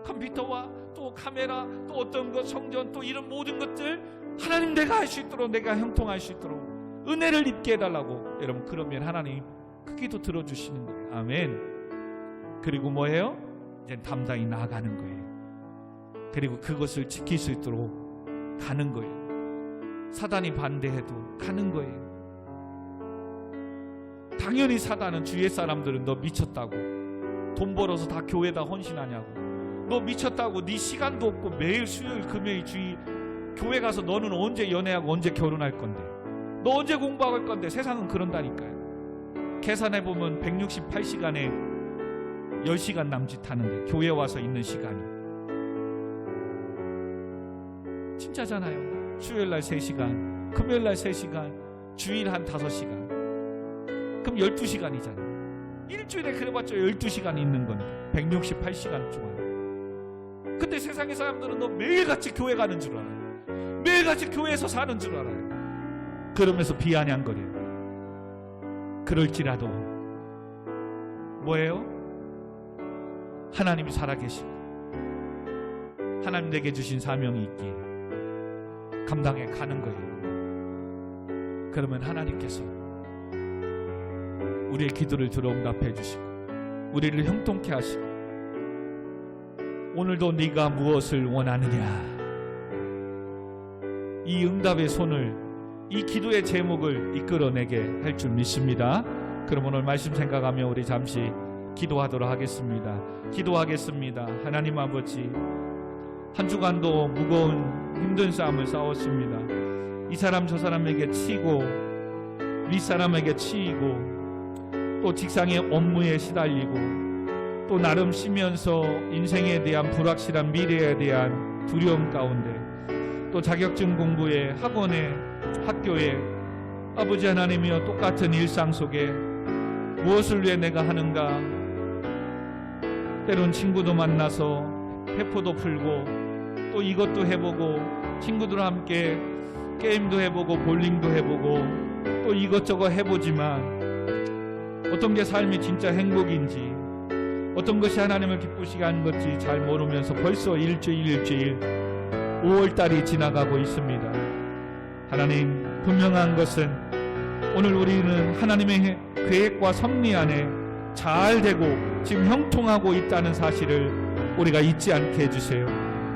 컴퓨터와 또 카메라, 또 어떤 것, 성전, 또 이런 모든 것들 하나님 내가 할 수 있도록, 내가 형통할 수 있도록 은혜를 입게 해달라고. 여러분, 그러면 하나님 그 기도 들어주시는 거예요. 아멘. 그리고 뭐예요? 이제 담당이 나아가는 거예요. 그리고 그것을 지킬 수 있도록 가는 거예요. 사단이 반대해도 가는 거예요. 당연히 사단은, 주위의 사람들은 너 미쳤다고, 돈 벌어서 다 교회에다 헌신하냐고, 너 미쳤다고, 네 시간도 없고 매일 수요일 금요일 주일 교회 가서 너는 언제 연애하고 언제 결혼할 건데, 너 언제 공부할 건데. 세상은 그런다니까요. 계산해보면 168시간에 10시간 남짓하는데 교회 와서 있는 시간이 진짜잖아요. 수요일날 3시간, 금요일날 3시간, 주일 한 5시간, 그럼 12시간이잖아요. 일주일에 그래봤자 12시간 있는 건데 168시간 동안. 근데 세상의 사람들은 너 매일같이 교회 가는 줄 알아요. 매일같이 교회에서 사는 줄 알아요. 그러면서 비아냥거려요. 그럴지라도 뭐예요? 하나님이 살아계시고 하나님 내게 주신 사명이 있기에 감당해 가는 거예요. 그러면 하나님께서 우리의 기도를 들어 응답해 주시고 우리를 형통케 하시고, 오늘도 네가 무엇을 원하느냐, 이 응답의 손을, 이 기도의 제목을 이끌어내게 할 줄 믿습니다. 그럼 오늘 말씀 생각하며 우리 잠시 기도하도록 하겠습니다. 기도하겠습니다. 하나님 아버지, 한 주간도 무거운 힘든 싸움을 싸웠습니다. 이 사람 저 사람에게 치고 윗사람에게 치이고 또 직장의 업무에 시달리고 또 나름 쉬면서 인생에 대한 불확실한 미래에 대한 두려움 가운데 또 자격증 공부에 학원에 학교에 아버지 하나님이여 똑같은 일상 속에 무엇을 위해 내가 하는가, 때론 친구도 만나서 회포도 풀고 또 이것도 해보고 친구들과 함께 게임도 해보고 볼링도 해보고 또 이것저것 해보지만 어떤 게 삶이 진짜 행복인지, 어떤 것이 하나님을 기쁘시게 하는 것인지 잘 모르면서 벌써 일주일 5월달이 지나가고 있습니다. 하나님, 분명한 것은 오늘 우리는 하나님의 계획과 섭리 안에 잘 되고 지금 형통하고 있다는 사실을 우리가 잊지 않게 해주세요.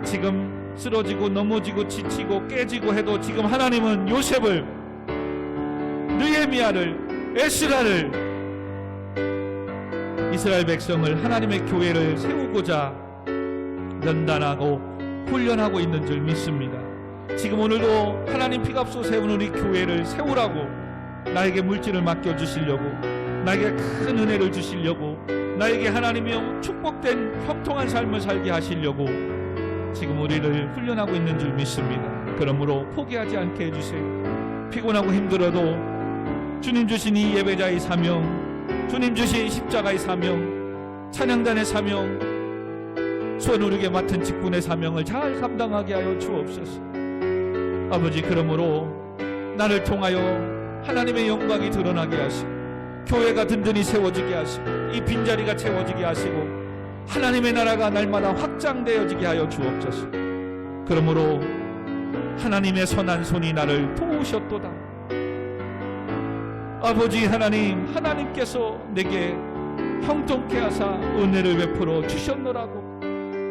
지금 쓰러지고 넘어지고 지치고 깨지고 해도 지금 하나님은 요셉을, 느헤미야를, 에스라를, 이스라엘 백성을, 하나님의 교회를 세우고자 연단하고 훈련하고 있는 줄 믿습니다. 지금 오늘도 하나님 피값으로 세운 우리 교회를 세우라고 나에게 물질을 맡겨주시려고, 나에게 큰 은혜를 주시려고, 나에게 하나님의 축복된 형통한 삶을 살게 하시려고 지금 우리를 훈련하고 있는 줄 믿습니다. 그러므로 포기하지 않게 해주세요. 피곤하고 힘들어도 주님 주신 이 예배자의 사명, 주님 주신 십자가의 사명, 찬양단의 사명, 소원 우리에게 맡은 직분의 사명을 잘 감당하게 하여 주옵소서. 아버지, 그러므로 나를 통하여 하나님의 영광이 드러나게 하시고 교회가 든든히 세워지게 하시고 이 빈자리가 채워지게 하시고 하나님의 나라가 날마다 확장되어지게 하여 주옵소서. 그러므로 하나님의 선한 손이 나를 도우셨도다. 아버지 하나님, 하나님께서 내게 형통케 하사 은혜를 베풀어 주셨노라고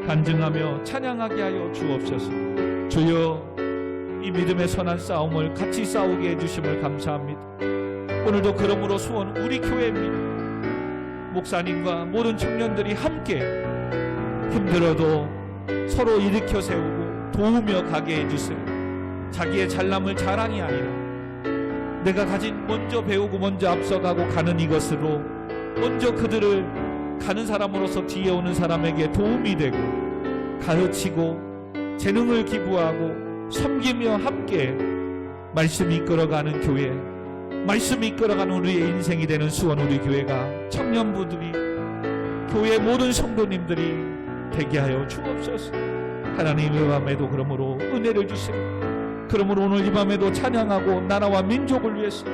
간증하며 찬양하게 하여 주옵소서. 주여, 이 믿음의 선한 싸움을 같이 싸우게 해주심을 감사합니다. 오늘도 그러므로 소원 우리 교회입니다. 목사님과 모든 청년들이 함께 힘들어도 서로 일으켜 세우고 도우며 가게 해주세요. 자기의 잘남을 자랑이 아니라 내가 가진 먼저 배우고 먼저 앞서가고 가는 이것으로 먼저 그들을 가는 사람으로서 뒤에 오는 사람에게 도움이 되고 가르치고 재능을 기부하고 섬기며 함께 말씀이 이끌어가는 교회, 말씀이 이끌어가는 우리의 인생이 되는 수원 우리 교회가, 청년부들이, 교회 모든 성도님들이 되게 하여 주옵소서. 하나님, 이 밤에도 그러므로 은혜를 주세요. 그러므로 오늘 이 밤에도 찬양하고 나라와 민족을 위해서,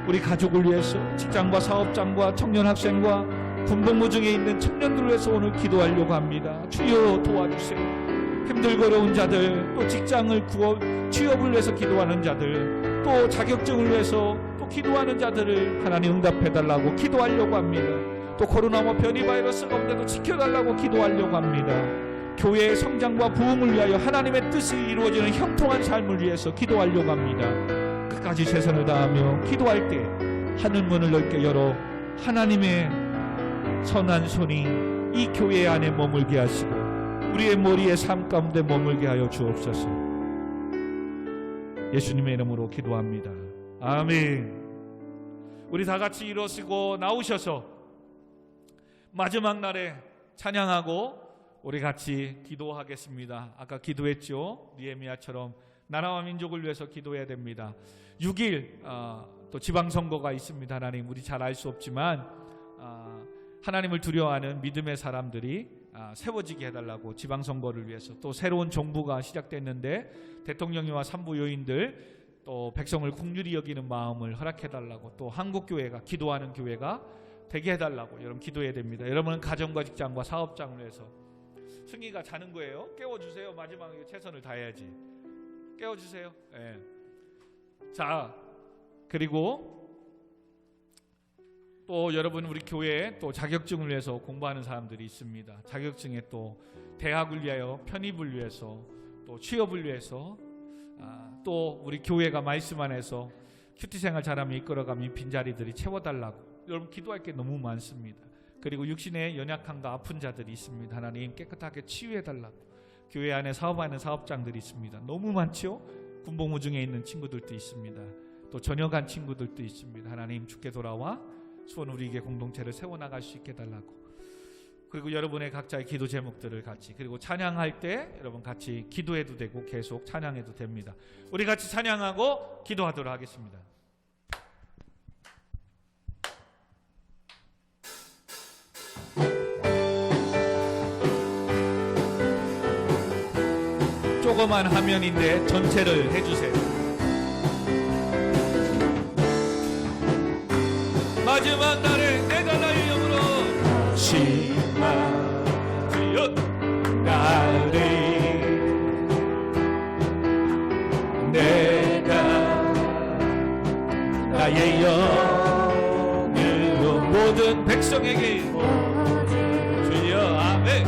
우리 가족을 위해서, 직장과 사업장과 청년 학생과 군복무 중에 있는 청년들을 위해서 오늘 기도하려고 합니다. 주여 도와주세요. 힘들고 어려운 자들, 또 직장을 취업을 위해서 기도하는 자들, 또 자격증을 위해서 또 기도하는 자들을 하나님 응답해달라고 기도하려고 합니다. 또 코로나와 변이 바이러스 가운데도 지켜달라고 기도하려고 합니다. 교회의 성장과 부흥을 위하여 하나님의 뜻이 이루어지는 형통한 삶을 위해서 기도하려고 합니다. 끝까지 최선을 다하며 기도할 때 하늘문을 넓게 열어 하나님의 선한 손이 이 교회 안에 머물게 하시고 우리의 머리에 삶 가운데 머물게 하여 주옵소서. 예수님의 이름으로 기도합니다. 아멘. 우리 다 같이 일어서고 나오셔서 마지막 날에 찬양하고 우리 같이 기도하겠습니다. 아까 기도했죠. 느헤미야처럼 나라와 민족을 위해서 기도해야 됩니다. 6일 또 지방선거가 있습니다. 하나님, 우리 잘 알 수 없지만 하나님을 두려워하는 믿음의 사람들이 세워지게 해달라고 지방선거를 위해서, 또 새로운 정부가 시작됐는데 대통령이와 산부 요인들 또 백성을 긍휼히 여기는 마음을 허락해달라고, 또 한국교회가 기도하는 교회가 되게 해달라고 여러분 기도해야 됩니다. 여러분은 가정과 직장과 사업장을 위해서. 승희가 자는 거예요. 깨워주세요. 마지막에 최선을 다해야지. 깨워주세요. 네. 자, 그리고 또 여러분, 우리 교회에 또 자격증을 위해서 공부하는 사람들이 있습니다. 자격증에 또 대학을 위하여, 편입을 위해서, 또 취업을 위해서, 또 우리 교회가 말씀 안에서 큐티 생활 잘하면 이끌어가면 빈자리들이 채워달라고 여러분 기도할 게 너무 많습니다. 그리고 육신에 연약함과 아픈 자들이 있습니다. 하나님 깨끗하게 치유해달라고. 교회 안에 사업하는 사업장들이 있습니다. 너무 많죠. 군복무 중에 있는 친구들도 있습니다. 또 전역한 친구들도 있습니다. 하나님 주께 돌아와 수원 우리에게 공동체를 세워나갈 수 있게 해달라고. 그리고 여러분의 각자의 기도 제목들을 같이, 그리고 찬양할 때 여러분 같이 기도해도 되고 계속 찬양해도 됩니다. 우리 같이 찬양하고 기도하도록 하겠습니다. 조그만 화면인데 전체를 해주세요. 마지막 날에 내가 나의 영으로 마지막 날에 내가 나의 영으로 모든 백성에게 주여 아멘.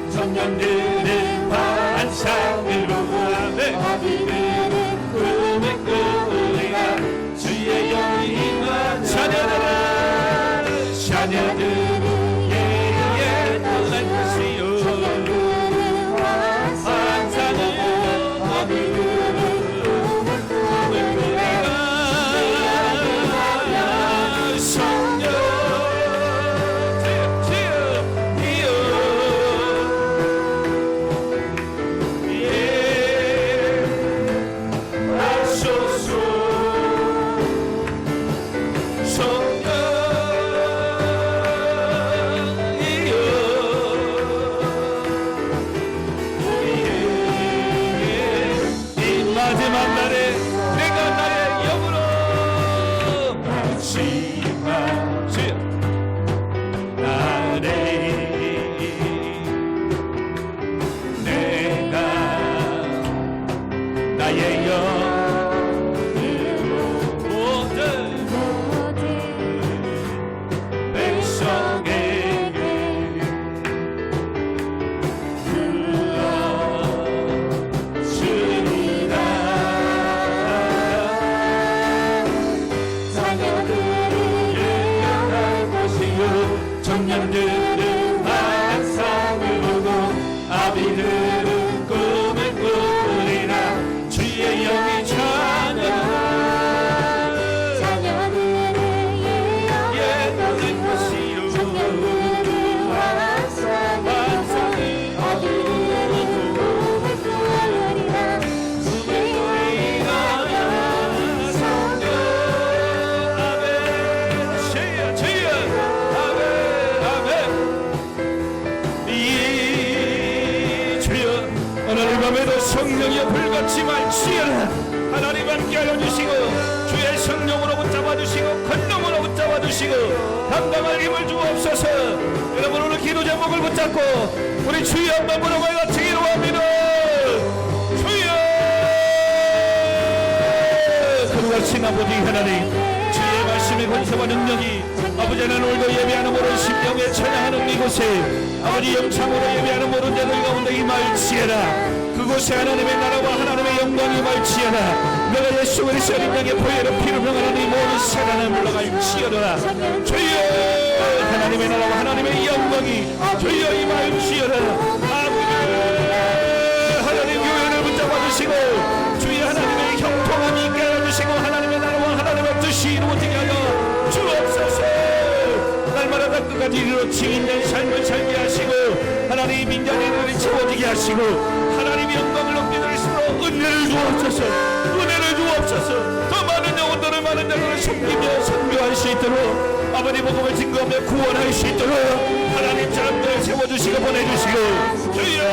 청년들은 환상을 보고 아비들은 꿈을 꾸리라. 주의 영이 임한 자녀들은 예에 떠날 것이요. 청년들은 환상을 보고 아비들은 꿈을 꾸리라. 성령 청년들은 환상을 보고 아비들은 꿈을 꾸리라. 주의 영이 자녀들은 예에 떠날 것이요. 청년들은 환상을 아비들은 꿈을 꾸리라. 주의 영이 성령 아멘. 주여 오늘 밤에도 성령이여 불같이 말치어라. 하나님 함께 하여 주시고 주의 성령으로 붙잡아 주시고 권능으로 붙잡아 주시고 담당할 힘을 주옵소서. 여러분 오늘 기도 제목을 붙잡고 우리 주여 한번 부르고 같이 기도합니다. 주여 그러하신 아버지 하나님, 주의 말씀의 권세와 능력이 아버지 하나님 오늘도 예배하는 모든 심령에 찬양하는 이곳에 아버지 영창으로 예배하는 모든 자들 가운데 임할지어다. 그곳에 하나님의 나라와 하나님의 영광이 임할지어다. 내가 예수 그리스도 인양의 보혈로 피로 명하는 이 모든 사단을 물러갈지어다. 주여 하나님의 나라와 하나님의 영광이 주여 임할지어다. 아버지 하나님 교회를 붙잡아 주시고 주여 하나님의 형통함이 있게 해주시고 하나님의 나라와 하나님의 뜻이 이루어지게 하여 주옵소서. 날마다 끝까지 이르러 증인된 삶을 살게 하시고 하나님 민자들을 채워지게 하시고 하나님의 영광을 높게 드리시고 은혜를 주옵소서. 은혜를 주옵소서. 더 많은 영혼들을 많은 자들을 섬기며 선교할 수 있도록 아버지 복음을 증거하며 구원할 수 있도록 하나님 사람들을 세워주시고 보내주시고 주여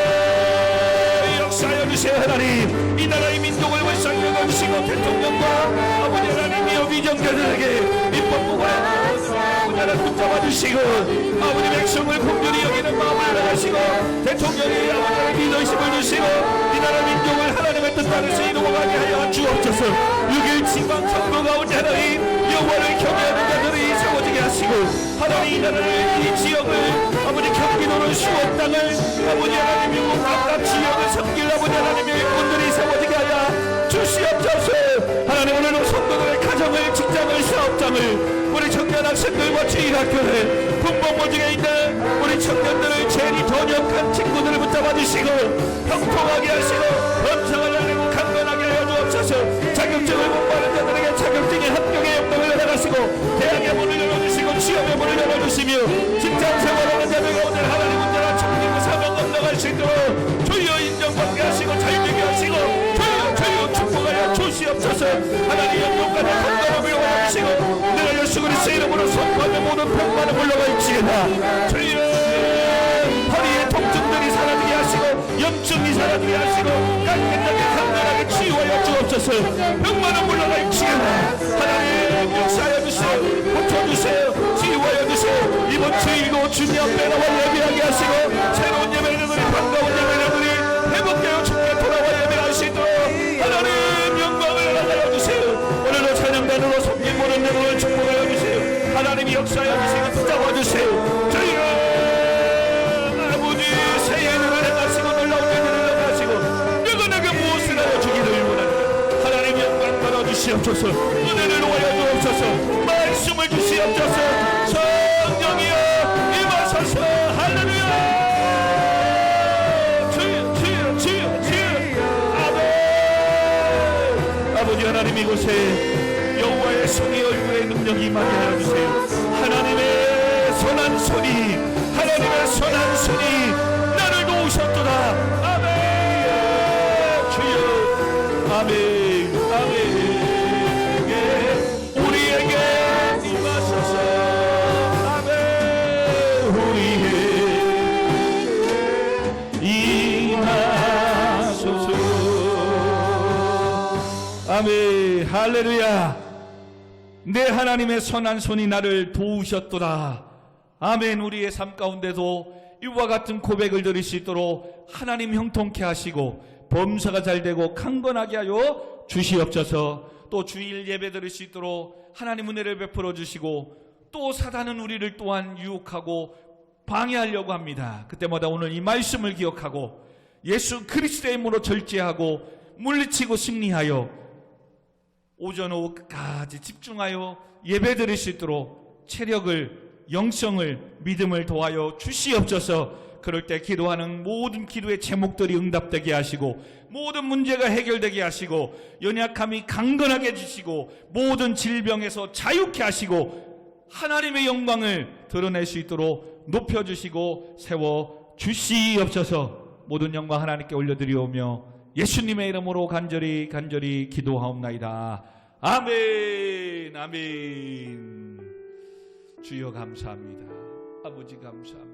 역사하여 주세요. 하나님 이 나라의 민족을 불쌍히 주시고 대통령과 아버지 하나님 여기 정자들에게 입법부가 나를 붙잡아 주시고 아버지 백성을 공존히 여기는 마음을 나가시고 대통령이 아버지의 리더십을 주시고 이 나라 민족을 하나님의 뜻 따라서 이루어가게 하여 주옵소서. 6일 지방 선거 가운데 하나님 여호와를 경외하는 자들이 세워지게 하시고 하나님 이 나라를 이 지역을 아버지 경기도를 수원 땅을 아버지 하나님 미국 각각 지역을 섬길 아버지 하나님의 일꾼들이 세워지게 하여 주시옵소서. 하나님 오늘도 성도들의 가정을 직장을 사업장을 우리 청년 학생들과 주일학교를 군복무중에 있는 우리 청년들을 제일 번역한 친구들을 붙잡아 주시고 형통하게 하시고 범상을 알리고 강건하게 하여 주옵소서. 자격증을 공부하는 자들에게 자격증의 합격의 영광을 열어가시고 대학의 문을 열어주시고 취업의 문을 열어주시며 직장생활하는 자들 가운데 하나님 문제나 청리고 사명 건너갈 수 있도록 주여 인정받게 하시고 자유되게 하시고 주여 축복하여 주시옵소서. 하나님 영광과 건강을 열어주시고 내가 예수 그리스도의 이름으로 선포하는 모든 병만을 물러갈지어다. 주여 허리의 통증들이 사라지게 하시고 염증이 사라지게 하시고 깨끗하게 강건하게 치유하여 주옵소서. 병만은 물러갈지어다. 하나님 역사하여 주세요. 고쳐주세요. 치유하여 주세요. 이번 주일도 주님 앞에 나와 예배하게 하시고 새로운 예배를 우리 반가운 예배를 우리 회복되어 주께 돌아와 예배할 수 있도록 하나님 영광을 나가여 주세요. 오늘도 찬양단으로 섬긴 모든 영혼을 축복하여 주세요. 하나님이 역사하여 주시고 붙잡아 주세요. 저희가 아버지 새해를 행하시고 놀라운 일을 행하시고 내가 내게 무엇을 하여 주기를 원하는 하나님 영광 받아 주시옵소서. 은혜를 놓아여 주옵소서. 말씀을 주시옵소서. 성령이여 임하소서. 할렐루야. 아버지 하나님 이곳에 여호와의 손이 얼굴에 능력이 임하게 하여 주세요. 하나님의 선한 손이 하나님의 선한 손이 나를 도우셨도다. 아멘. 주여 아멘 아멘. 우리에게 임하소서. 아멘. 우리에게 임하소서. 아멘. 할렐루야. 내 하나님의 선한 손이 나를 도우셨도다. 아멘. 우리의 삶 가운데도 이와 같은 고백을 드릴 수 있도록 하나님 형통케 하시고 범사가 잘되고 강건하게 하여 주시옵소서. 또 주일 예배 드릴 수 있도록 하나님 은혜를 베풀어 주시고 또 사단은 우리를 또한 유혹하고 방해하려고 합니다. 그때마다 오늘 이 말씀을 기억하고 예수 그리스도의 이름으로 절제하고 물리치고 승리하여 오전 오후 끝까지 집중하여 예배 드릴 수 있도록 체력을 영성을 믿음을 도하여 주시옵소서. 그럴 때 기도하는 모든 기도의 제목들이 응답되게 하시고 모든 문제가 해결되게 하시고 연약함이 강건하게 해주시고 모든 질병에서 자유케 하시고 하나님의 영광을 드러낼 수 있도록 높여주시고 세워주시옵소서. 모든 영광 하나님께 올려드리오며 예수님의 이름으로 간절히 기도하옵나이다. 아멘 아멘. 주여 감사합니다. 아버지 감사합니다.